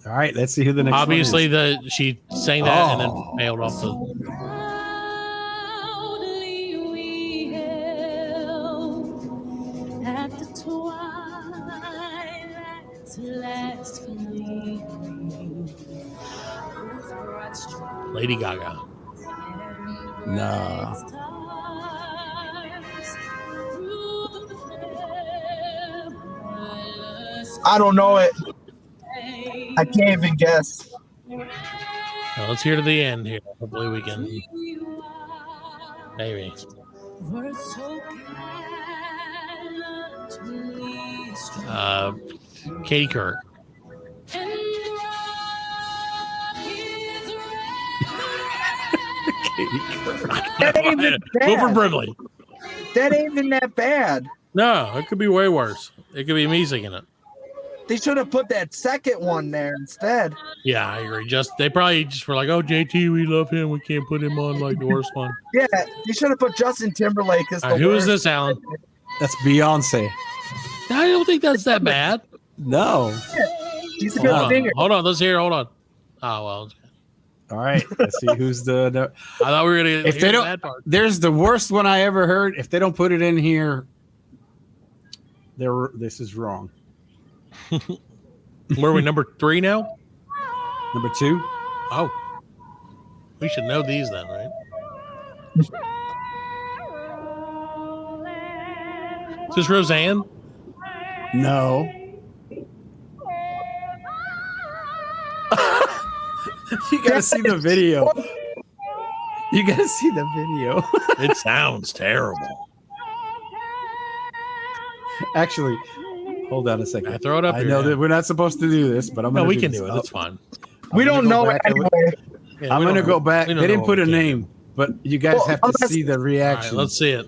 All right, let's see who the next Obviously, one is. she sang that and then Oh. failed off the. Proudly we hailed at the twilight's last gleaming, whose broad street Lady Gaga. Nah. stars through the perilous I don't know it. day. I can't even guess. Well, let's hear to the end here. Hopefully, we can. Maybe. Were so gallantly strong. Katie Kirk. And his That ain't even Wilford bad. Brimley. That ain't even that bad. No, it could be way worse. It could be me singing it. They should have put that second one there instead. Yeah, I agree. They probably just were like, "Oh, JT, we love him. We can't put him on like the worst one." Yeah, they should have put Justin Timberlake as the Who is worst. this, Alan? That's Beyonce. I don't think that's that bad. No. He's a Hold good on. singer. Hold on. Let's hear. Hold on. Oh well. All right, let's see who's the I thought we were gonna. if hear they the don't, bad part. there's the worst one I ever heard. If they don't put it in here, this is wrong. Where are we? Number 3 now. Number 2. Oh, we should know these then, right? Is this Roseanne? No. You gotta see the video. You gotta see the video. It sounds terrible. Actually, hold on a second. I throw it up. I here, know yeah. that we're not supposed to do this, but I'm No, gonna we do can this. do it. That's fine. We I'm don't gonna go know it back and look- anyway. Yeah, I'm we gonna don't go know. back. We They don't didn't know put what a we can. name, but you guys Well, have to unless- see the All right, reaction. let's see it.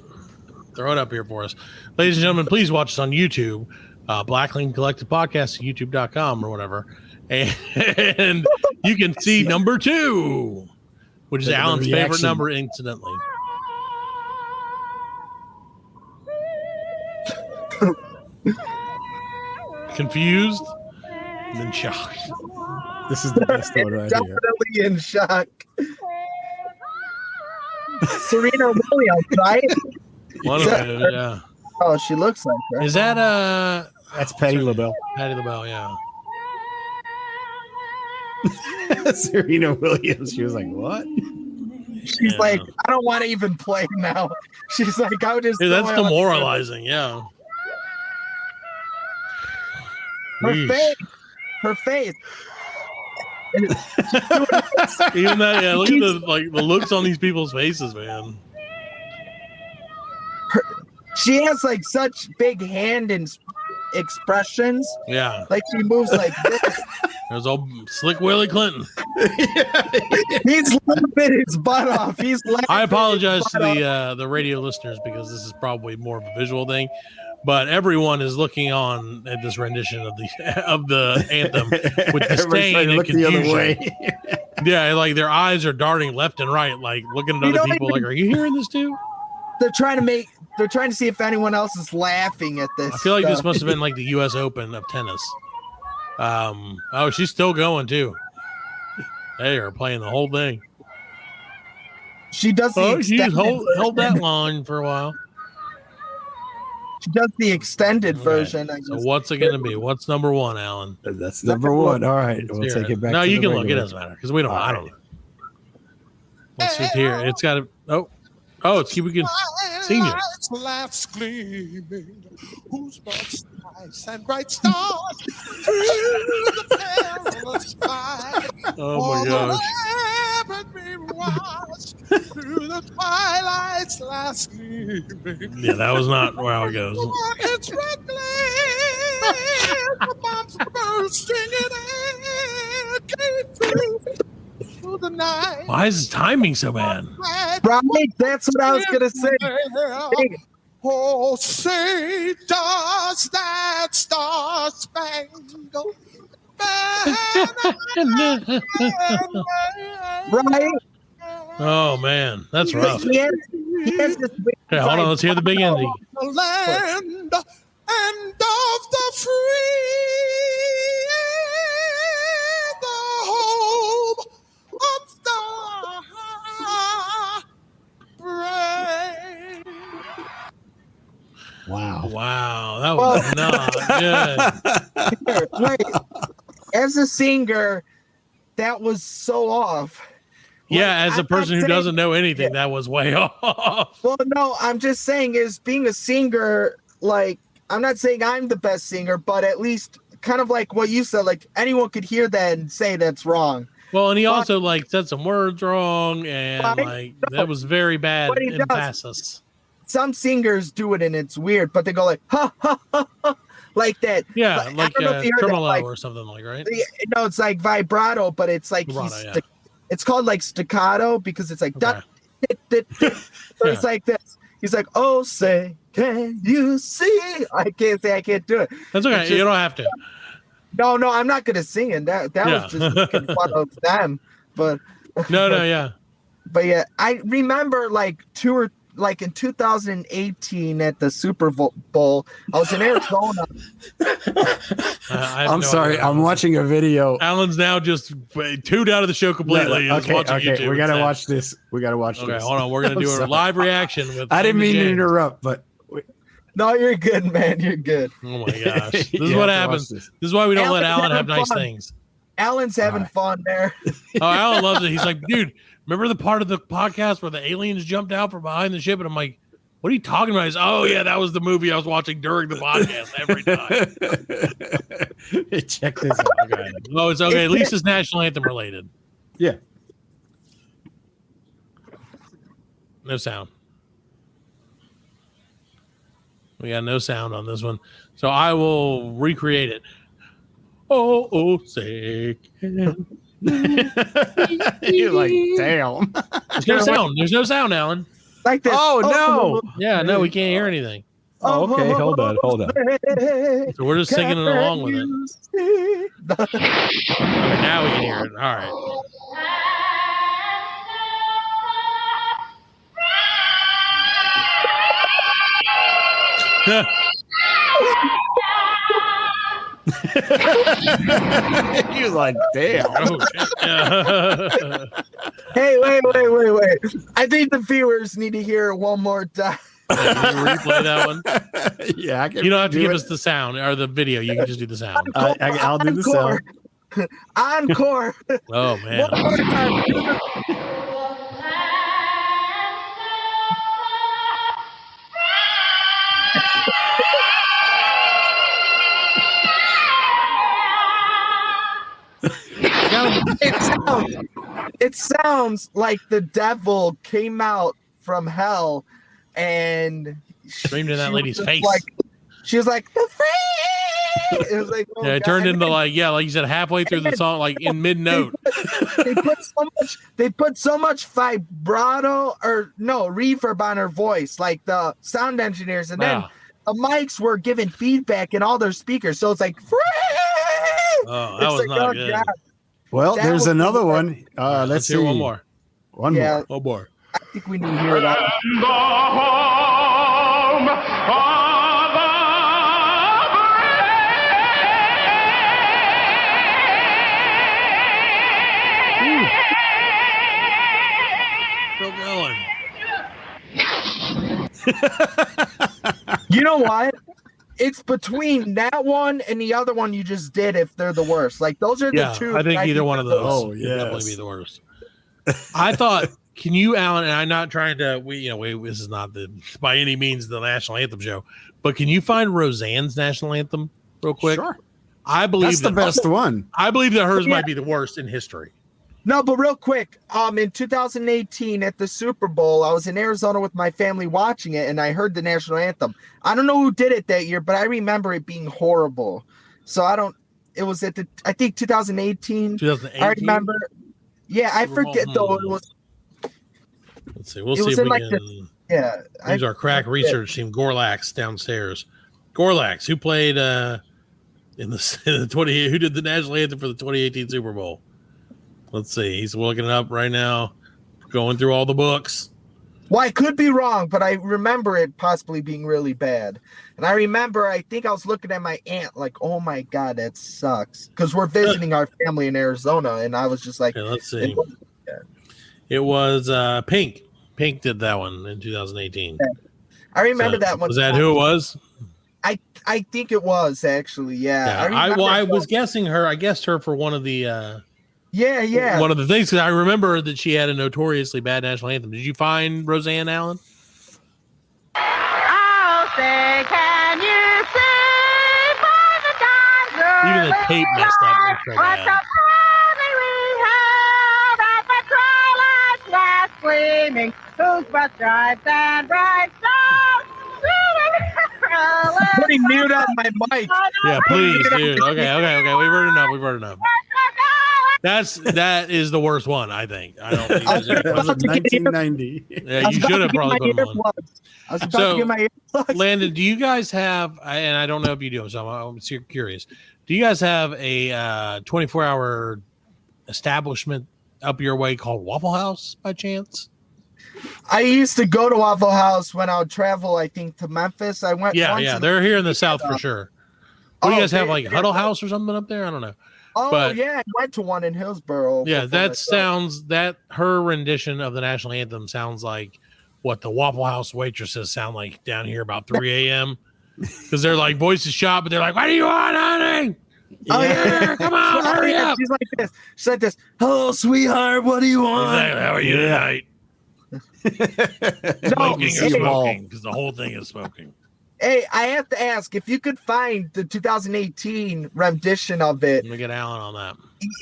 Throw it up here for us. Ladies and gentlemen, please watch us on YouTube, Blackling Collective Podcast, youtube.com or whatever. And you can see number 2, which is Look at the Alan's favorite reaction. number, incidentally. Confused and then shocked. This is the best one right here. Definitely in shock. Serena Williams, right? One of them, yeah. Oh, she looks like her. Is that That's Patti LaBelle. Patti LaBelle? Yeah. Serena Williams. She was like, "What?" She's Yeah. like, I don't want to even play now. She's like, I would just. Dude, that's throw it on- demoralizing. Yeah. Her Yeesh. face. Her face. Even that, yeah. Look at the looks on these people's faces, man. She has like such big hand and expressions. Yeah. Like she moves like this. There's old Slick Willie Clinton. He's laughing his butt off. He's laughing. I apologize his to butt off. the radio listeners because this is probably more of a visual thing, but everyone is looking on at this rendition of the anthem with Everybody's disdain trying to and look the other confusion. way. Yeah, like their eyes are darting left and right, like looking at You other don't people. even- Like, are you hearing this too? They're trying to see if anyone else is laughing at this. I feel like this stuff. must have been like the U.S. Open of tennis. Oh, she's still going too. They are playing the whole thing. She does the Oh, she's extended held that version. line for a while. She does the extended All version. right. I So guess. what's it going to be? What's number 1, Alan? That's number 1. All right, Let's we'll hear take it. it back. No, to you the can look. It regular. doesn't matter because we don't. All I don't know. Let's see here. It's got to. Oh, it's Cuban Senior. Last gleaming, whose bright skies and bright stars through the perilous sky. Oh my gosh. Was through the twilight's last gleaming. Yeah, that was not how it goes. It's red glare, the bombs bursting in air, came through the night. Why is his timing so bad? Right, that's what I was gonna say. Hey, Oh, say does that star-spangled banner right? Oh man, that's rough. He has this big Okay, hold on. Let's hear the big ending. The land and of the free, the home of the brave. Wow. Wow, that was not good. Wait, as a singer, that was so off. Yeah, as a I'm person not who saying- doesn't know anything, that was way off. Well, no, I'm just saying, is being a singer, like, I'm not saying I'm the best singer, but at least kind of like what you said, like anyone could hear that and say that's wrong. Well, and he also like said some words wrong, and Right? like that was very bad But he in does. passus. Some singers do it and it's weird, but they go like, ha, ha, ha, ha, like that. Yeah, But I like don't know if you heard that, tremolo like, or something like, right? no, it's like vibrato, but it's like Vibrato, he's yeah. it's called like staccato because it's like Okay. so Yeah. it's like this. He's like, oh, say, can you see? I can't do it. That's okay. It's just- You don't have to. No, I'm not gonna sing it. That Yeah. was just making fun of them. But No, yeah. but yeah, I remember like in 2018 at the Super Bowl, I was in Arizona. I have I'm no sorry. idea. I'm watching a video. Alan's now just tuned out of the show completely. He's Okay, watching okay. YouTube We gotta instead. watch this. We gotta watch Okay, this. hold on. We're gonna I'm do a sorry. live reaction with. I didn't mean to James. interrupt, but No, you're good, man. You're good. Oh my gosh, this is You what have to watch happens. this. This is why we don't let Alan's Alan have having nice fun. things. Alan's having fun there. Oh, Alan loves it. He's like, dude, remember the part of the podcast where the aliens jumped out from behind the ship? And I'm like, what are you talking about? He's, oh yeah, that was the movie I was watching during the podcast every time. Check this out. Okay. Oh, it's okay. At least it's national anthem related. Yeah. No sound. We got no sound on this one. So I will recreate it. Oh, say. can- You're like, damn. There's no sound. There's no sound, Alan. Like this. Oh, no. Yeah, no, we can't hear anything. Oh, okay. Hold on. So we're just singing along with it. Okay, now we can hear it. All right. You're like, damn. Oh, shit. Yeah. Hey, wait. I think the viewers need to hear it one more time. Can you replay that one? Yeah, I can. You don't have to do give it. us the sound or the video. You can just do the sound. I'll do the sound. Encore. Oh, man. One more time. It sounds like the devil came out from hell and Screamed in that she lady's was face. she was like, the free. It was like, oh, Yeah, it God. turned And into then like you said, halfway through the song, like in mid note. they put so much vibrato or no reverb on her voice, like the sound engineers, and then Wow. the mics were giving feedback in all their speakers, so it's like free. Oh, that It's was like, not oh, good. God. Well, That there's was another the- one. Let's Let's see. hear one more. One Yeah. more. Oh, boy. I think we need to hear it all. Still going. You know what? It's between that one and the other one you just did. If they're the worst, like those are the Yeah, two. I think either one of those Oh, would yes. definitely be the worst. I thought, can you, Alan? And I'm not trying to. This is not by any means the national anthem show, but can you find Roseanne's national anthem real quick? Sure. I believe That's the that- best one. I believe that hers Yeah. might be the worst in history. No, but real quick, in 2018 at the Super Bowl, I was in Arizona with my family watching it, and I heard the national anthem. I don't know who did it that year, but I remember it being horrible. So I don't. It was at I think 2018. 2018. I remember. Yeah, I Super Bowl, forget though. It was. Let's see. We'll It see was if in we like can. Yeah. Use our crack research team, Gorlax, downstairs. Gorlax, who played in the 20? Who did the national anthem for the 2018 Super Bowl? Let's see. He's looking it up right now. Going through all the books. Well, I could be wrong, but I remember it possibly being really bad. And I remember, I think I was looking at my aunt like, oh my God, that sucks. Because we're visiting our family in Arizona. And I was just like, Okay, let's see. It was Pink. Pink did that one in 2018. I remember that one. Was that who it was? I think it was actually, yeah. I was guessing her. I guessed her for one of the yeah. one of the things, because I remember that she had a notoriously bad national anthem. Did you find Roseanne Allen? I'll say, can you see by the dawn's early Even the tape messed up. It was so what bad. the honey we held at the twilight's last gleaming, whose broad stripes and bright stars Putting mute on my mic. Yeah, please, dude. Okay. We've heard enough. That is the worst one, I think. I don't think Was it 1990? yeah, you should have probably put them on. I was about So, to get my earplugs. Landon, do you guys have, and I don't know if you do, so I'm curious, do you guys have a 24-hour establishment up your way called Waffle House by chance? I used to go to Waffle House when I would travel, I think, to Memphis. I went once Yeah, in- they're here in the South for sure. What do you guys have, like yeah. Huddle House or something up there? I don't know. Oh, but- yeah, I went to one in Hillsboro. Yeah, before that myself. sounds, that her rendition of the national anthem sounds like what the Waffle House waitresses sound like down here about 3 a.m. Because they're like voices shot, but they're like, "What do you want, honey? Oh, yeah. Come on, hurry up!" She's like this. She's like this. Hello, sweetheart. What do you want? Exactly. How are you tonight? No, Smoking hey, or smoking? Because the whole thing is smoking. hey, I have to ask if you could find the 2018 rendition of it, Let me get Alan on that.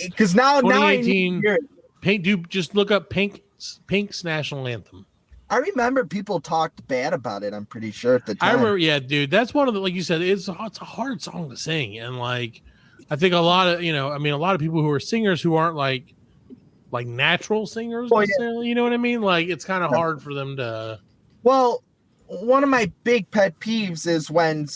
because now I need 2018. to hear it. Pink, do just look up Pink's national anthem. I remember people talked bad about it. I'm pretty sure at the time. I remember, yeah, dude. That's one of the, like you said, it's a hard song to sing, and like I think a lot of a lot of people who are singers who aren't like natural singers necessarily. You know what I mean? Like it's kind of hard for them to. Well, one of my big pet peeves is when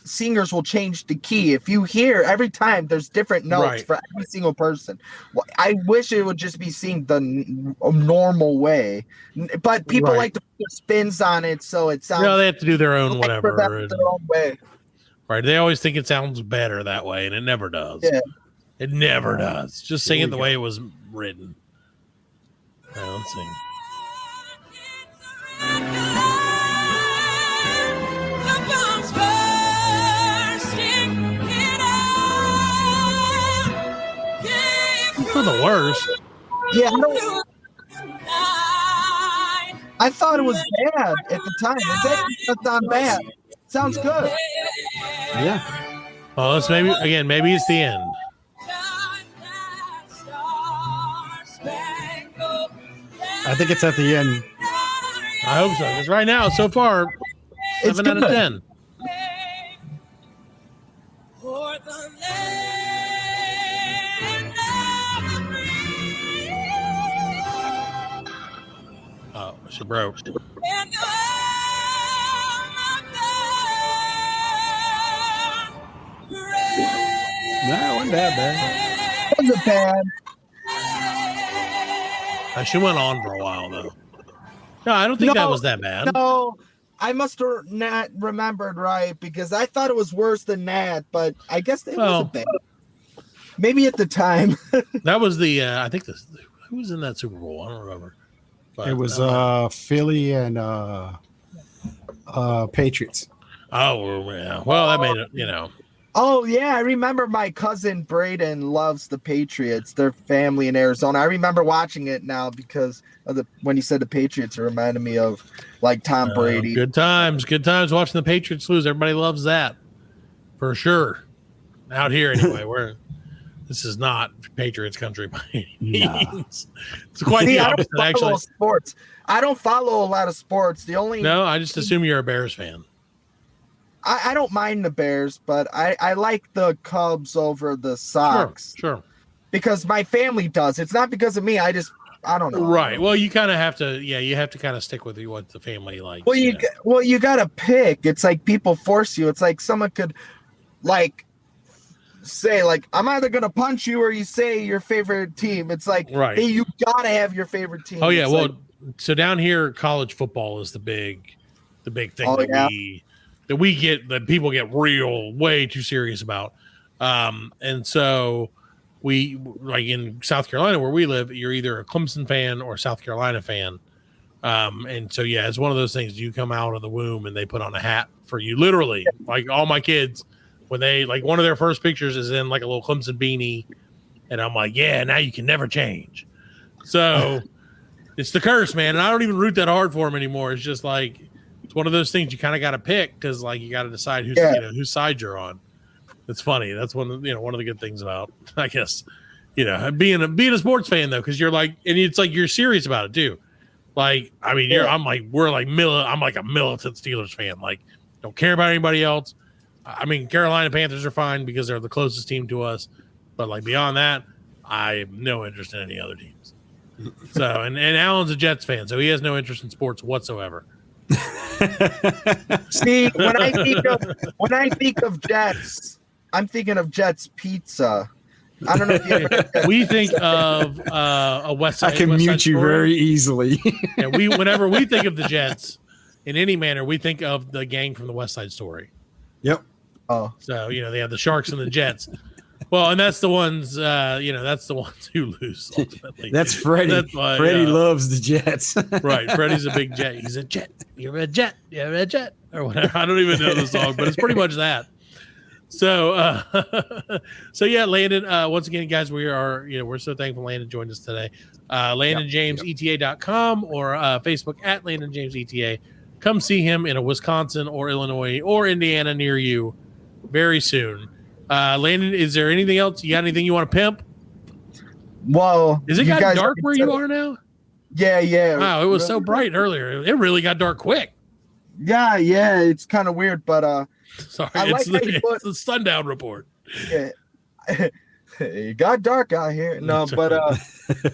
singers will change the key. If you hear every time there's different notes Right. for every single person. Well, I wish it would just be seen the normal way, but people Right. like to put spins on it, so it sounds. They have to do their own like whatever. for them their own way. Right? They always think it sounds better that way, and it never does. Yeah. It never does. Just sing it the way it was written. All right, let's sing. For the worst. Yeah, I thought it was bad at the time. It's actually not sound bad. Sounds good. Yeah. Well, let's maybe it's the end. I think it's at the end. I hope so. Because right now, so far, It's 7 out of good. 10. Oh, she broke. No, it wasn't that bad. It wasn't bad. She went on for a while though. No, I don't think that was that bad. No, I must have not remembered right because I thought it was worse than that, but I guess it wasn't bad. Maybe at the time. That was the I think this who was in that Super Bowl? I don't remember. But, It was Philly and Patriots. Oh yeah. Well, that made it. Oh yeah, I remember my cousin Braden loves the Patriots. Their family in Arizona. I remember watching it now because of when you said the Patriots, it reminded me of like Tom Brady. Good times watching the Patriots lose. Everybody loves that for sure. Out here anyway, this is not Patriots country by any means. It's quite the I opposite, don't follow actually. sports. I don't follow a lot of sports. The only No, I just assume you're a Bears fan. I don't mind the Bears, but I like the Cubs over the Sox. Sure. Because my family does. It's not because of me. I don't know. Right. Well, you kind of have to. Yeah, you have to kind of stick with what the family likes. Well, you got to pick. It's like people force you. It's like someone could, like, say like I'm either gonna punch you or you say your favorite team. It's like Right. hey, you gotta have your favorite team. Oh yeah. It's Well, like, so down here, college football is the big thing that people get way too serious about. And so we, like in South Carolina where we live, you're either a Clemson fan or a South Carolina fan. And so, yeah, it's one of those things. You come out of the womb and they put on a hat for you. Literally, like all my kids, when they, like, one of their first pictures is in like a little Clemson beanie. And I'm like, yeah, now you can never change. So it's the curse, man. And I don't even root that hard for them anymore. It's just like, it's one of those things you kind of got to pick because, like, you got to decide whose side you're on. It's funny. That's one of the good things about, I guess, being a sports fan though, because you're like, and it's like you're serious about it too. Like, I mean, I'm like a militant Steelers fan. Like, don't care about anybody else. I mean, Carolina Panthers are fine because they're the closest team to us, but like beyond that, I have no interest in any other teams. So, and Alan's a Jets fan, so he has no interest in sports whatsoever. See, when I think of Jets, I'm thinking of Jets pizza. I don't know if you ever we think of a West Side. I can mute you very easily. And whenever we think of the Jets in any manner, we think of the gang from the West Side Story. Yep. Oh, so they have the Sharks and the Jets. Well, and that's the ones. That's the ones who lose ultimately. That's Freddie. That's why, Freddie loves the Jets. Right. Freddie's a big Jet. He's a Jet. You're a Jet. You're a Jet, or whatever. I don't even know the song, but it's pretty much that. So, yeah, Landon, once again, guys, we're so thankful Landon joined us today. LandonJamesETA.com or Facebook at Landon James ETA. Come see him in a Wisconsin or Illinois or Indiana near you very soon. Landon, is there anything else? You got anything you want to pimp? Well, is it got dark where you are now? Yeah. Wow, it was so bright earlier. It really got dark quick. Yeah, it's kind of weird, but sorry, it's the sundown report. Yeah. It got dark out here. No, but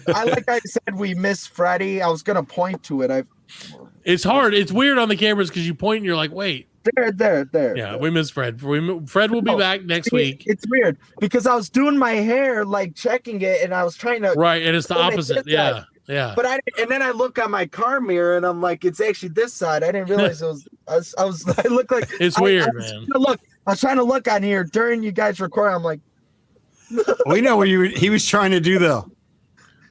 like I said, we missed Freddie. I was gonna point to it. It's hard. It's weird on the cameras because you point and you're like, wait. There. Yeah, we miss Fred. Fred will be back next week. It's weird because I was doing my hair, like checking it, and I was trying to. Right, and it's the opposite. Yeah. But and then I look on my car mirror, and I'm like, it's actually this side. I didn't realize it was. I look like it's weird, man. I was trying to look on here during you guys recording. I'm like, we know what he was trying to do though.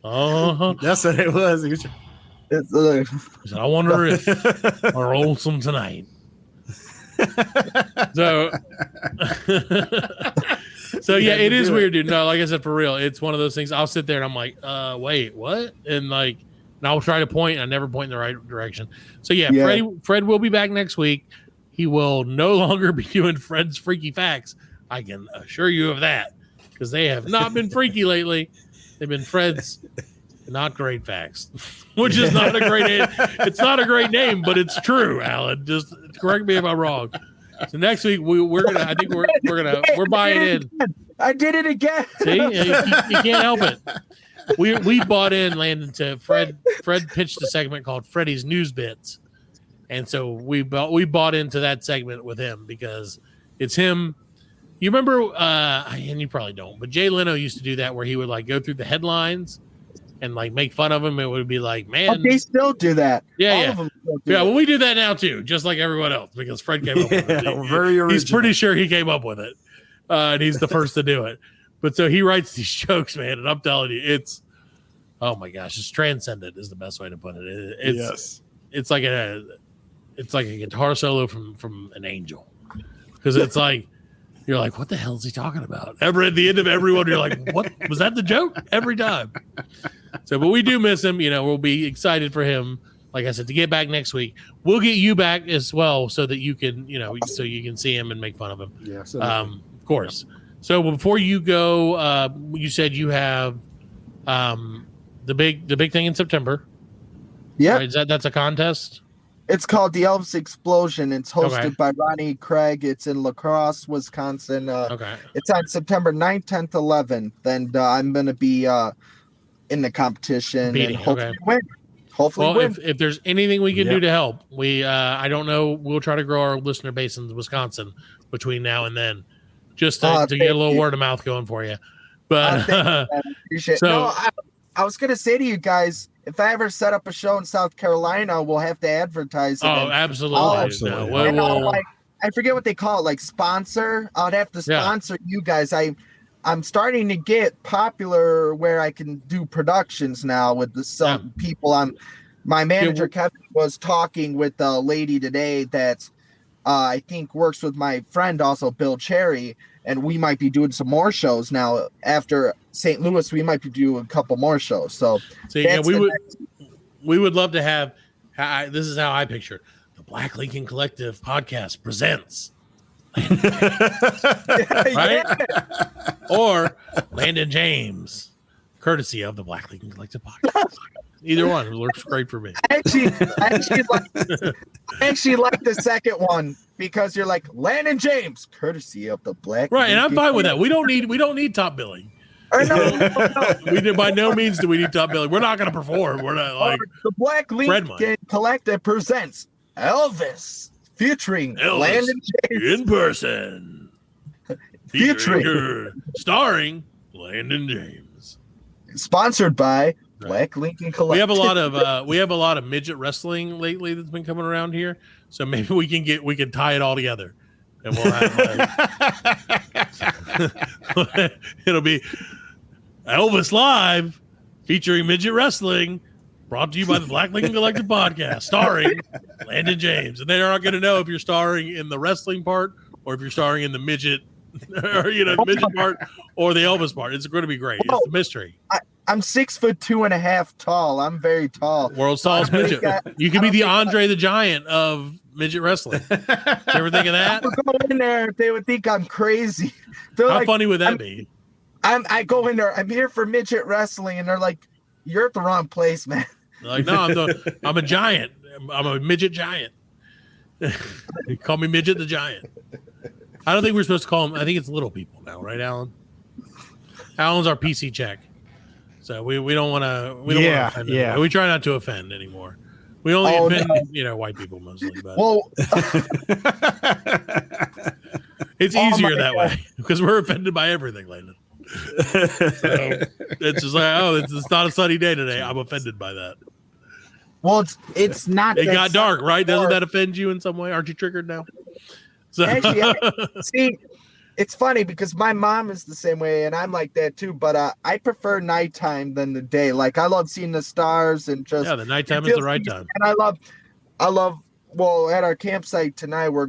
That's what it was. I wonder if I roll some tonight. So yeah, it is weird, dude. No, like I said, for real, it's one of those things. I'll sit there and I'm like, wait, what? And I'll try to point. I never point in the right direction. So yeah. Fred will be back next week. He will no longer be doing Fred's Freaky Facts. I can assure you of that because they have not been freaky lately. They've been Fred's Not Great Facts, which is not a great name. It's not a great name, but it's true, Alan. Just correct me if I'm wrong. So next week we're buying in. I did it again. See, you can't help it. We bought in, Landon, to Fred. Fred pitched a segment called Freddie's News Bits, and so we bought into that segment with him because it's him. You remember, and you probably don't, but Jay Leno used to do that where he would like go through the headlines and like make fun of him. It would be like, man, they still do that. Yeah, All of them still do that. Well, we do that now too, just like everyone else, because Fred came up with it. Very original. He's pretty sure he came up with it, and he's the first to do it. But so he writes these jokes, man, and I'm telling you, it's oh my gosh, it's transcendent is the best way to put it. It's like a guitar solo from an angel, because it's like. You're like, what the hell is he talking about? Ever at the end of everyone, you're like, what was that the joke? Every time. So, but we do miss him. We'll be excited for him. Like I said, to get back next week. We'll get you back as well, so that you can, so you can see him and make fun of him. Yeah. Of course. So before you go, you said you have the big thing in September. Yeah. Right? That's a contest. It's called the Elvis Explosion. It's hosted by Ronnie Craig. It's in La Crosse, Wisconsin. It's on September 9th, 10th, 11th. And I'm going to be in the competition and hopefully win. If there's anything we can do to help, I don't know. We'll try to grow our listener base in Wisconsin between now and then, just to get a little word of mouth going for you. But I appreciate it. I was going to say to you guys, if I ever set up a show in South Carolina, we'll have to advertise it. Oh, and absolutely. absolutely. No, and I'll, we'll- like, I forget what they call it, like sponsor. I'd have to Yeah. sponsor you guys. I'm starting to get popular where I can do productions now with some people. My manager Kevin was talking with a lady today that I think works with my friend also Bill Cherry, and we might be doing some more shows now after St. Louis. We might be doing a couple more shows. So yeah, that's we would love to have. This is how I picture it. The Black Lincoln Collective podcast presents. Right? Or Landon James, courtesy of the Black Lincoln Collective podcast. Either one works great for me. I actually like the second one because you're like Landon James, courtesy of the Black. Right, and I'm Lincoln fine with that. We don't need top billing. Or no. We did by no means do we need top billing. We're not going to perform. We're not like the Black Fred Lincoln Collective presents Elvis featuring Elvis Landon James in person, starring Landon James. Sponsored by Black Lincoln Collective. We have a lot of midget wrestling lately that's been coming around here. So maybe we can tie it all together, and we'll have it'll be Elvis Live featuring midget wrestling, brought to you by the Black Lincoln Collective podcast, starring Landon James. And they're not going to know if you're starring in the wrestling part or if you're starring in the midget, or the midget part or the Elvis part. It's going to be great. It's a mystery. I'm 6'2.5" tall. I'm very tall. World's tallest midget. You could be the Andre the Giant of midget wrestling. Did you ever think of that? I go in there, they would think I'm crazy. They're How like, funny would that be? I go in there, I'm here for midget wrestling, and they're like, you're at the wrong place, man. Like, no, I'm a giant. I'm a midget giant. You call me Midget the Giant. I don't think we're supposed to call him. I think it's little people now, right, Alan? Alan's our PC check. So we don't want to. We don't want to offend anyone. We try not to offend anymore. We only offend white people mostly. But well, it's easier that way because we're offended by everything, Landon. So it's just like, it's not a sunny day today. I'm offended by that. Well, it's not. It got dark, right? Doesn't that offend you in some way? Aren't you triggered now? So Actually, see, it's funny because my mom is the same way, and I'm like that too. But I prefer nighttime than the day. Like I love seeing the stars and just the nighttime is the right time. And I love. Well, at our campsite tonight, we're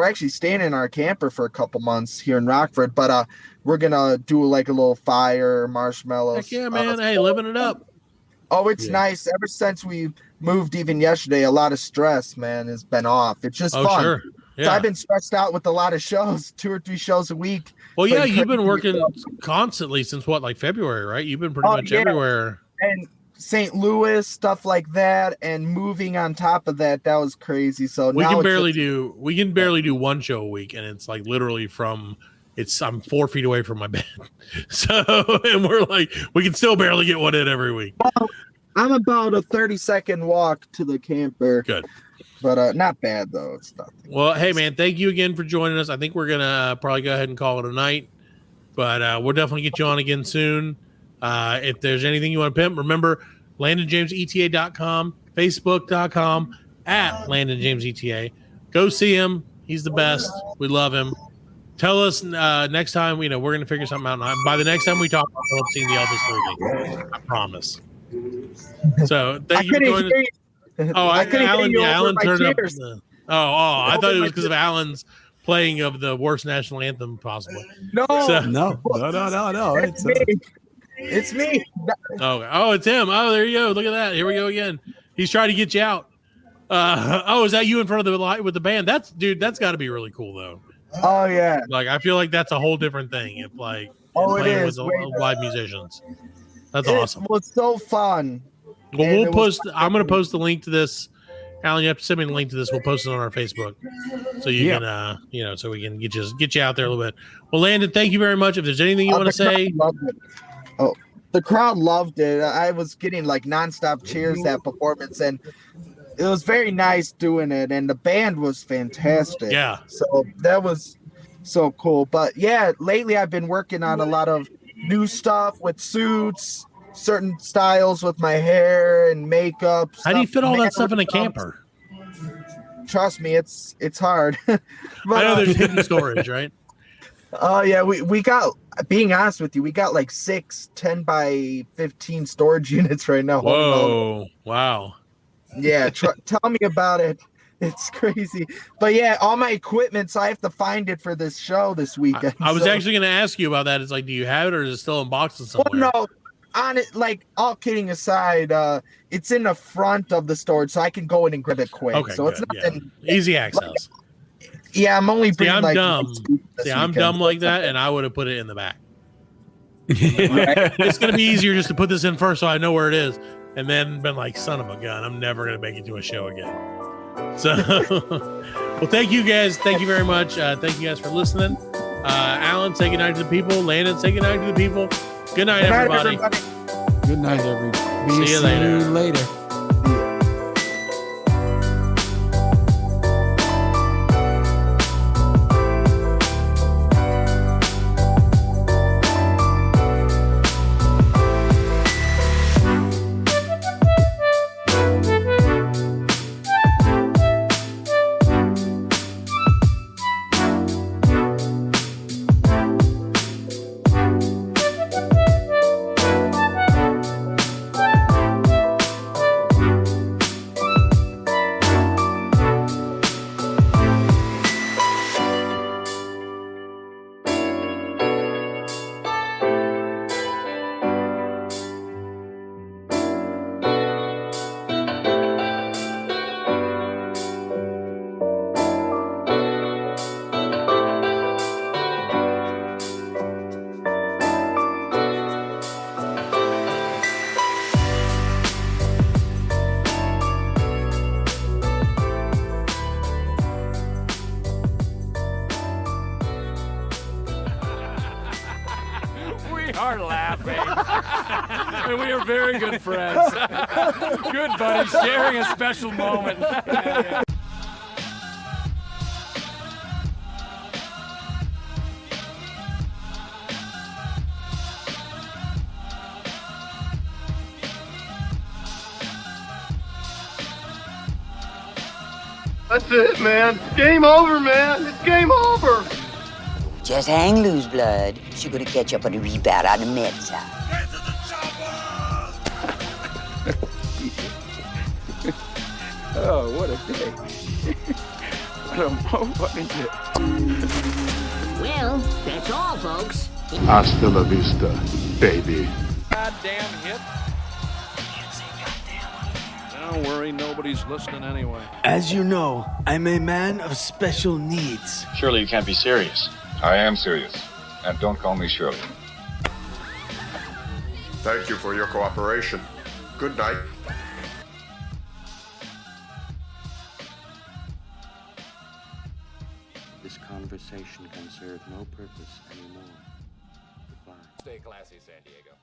actually staying in our camper for a couple months here in Rockford. But we're gonna do like a little fire, marshmallows. Heck yeah, man! Hey, living it up. Oh, it's nice. Ever since we moved, even yesterday, a lot of stress, man, has been off. It's just fun. Sure. Yeah. So I've been stressed out with a lot of shows, 2 or 3 shows a week. Well, yeah, you've been working constantly since like February, right? You've been pretty much everywhere. And St. Louis, stuff like that, and moving on top of that, that was crazy. So we can barely do one show a week, and it's like literally I'm 4 feet away from my bed. So, and we're like, we can still barely get one in every week. I'm about a 30-second walk to the camper. Good. But not bad, though. It's nothing. Well, hey, man, thank you again for joining us. I think we're going to probably go ahead and call it a night. But we'll definitely get you on again soon. If there's anything you want to pimp, remember, LandonJamesETA.com, Facebook.com, at LandonJamesETA. Go see him. He's the best. We love him. Tell us next time, we're going to figure something out. By the next time we talk, I'll have seen the Elvis movie. I promise. So thank you for joining us. Oh, Alan turned up. I thought it was because of Alan's playing of the worst national anthem possible. No. No. It's me. Oh, it's him. Oh, there you go. Look at that. Here we go again. He's trying to get you out. Is that you in front of the light with the band? That's got to be really cool though. Oh yeah. Like I feel like that's a whole different thing. If like playing with live musicians. That's awesome. Well, it's so fun. Well, I'm going to post the link to this. Alan, you have to send me the link to this. We'll post it on our Facebook, so you can, so we can get you out there a little bit. Well, Landon, thank you very much. If there's anything you want to say, the crowd loved it. I was getting like nonstop cheers at performance, and it was very nice doing it. And the band was fantastic. Yeah. So that was so cool. But yeah, lately I've been working on a lot of new stuff with suits certain styles with my hair and makeup. How do you fit all that stuff in a mannerisms. camper? Trust me, it's hard. But, I know there's hidden storage, right? Oh yeah, we got. Being honest with you, we got like 6 10 by 15 storage units right now. Whoa! Wow. Yeah, tell me about it. It's crazy. But yeah, all my equipment, so I have to find it for this show this weekend. I was so. actually going to ask you about that. It's like, do you have it, or is it still in boxes somewhere? Well, no, on it. Like all kidding aside, it's in the front of the storage, so I can go in and grab it quick. Okay, so good. it's nothing. Easy access. Yeah, I'm only bringing. I'm like, dumb. this I'm weekend. dumb like that, and I would have put it in the back. Right? It's going to be easier just to put this in first, so I know where it is, and then been like, son of a gun, I'm never going to make it to a show again. So, well, thank you guys. Thank you very much. Thank you guys for listening. Alan, say goodnight to the people. Landon, say goodnight to the people. Good night, everybody. Good night, everybody. See you later. later. We are laughing. And we are very good friends. Good buddies, sharing a special moment. That's it, man. Game over, man. It's game over. Just hang loose, blood. She gonna catch up on the rebound on the med side. Oh, what a day. What a motherfucking day. Well, that's all, folks. Hasta la vista, baby. Goddamn hit. Don't worry, nobody's listening anyway. As you know, I'm a man of special needs. Surely you can't be serious. I am serious. And don't call me Shirley. Thank you for your cooperation. Good night. This conversation can serve no purpose anymore. Goodbye. Stay classy, San Diego.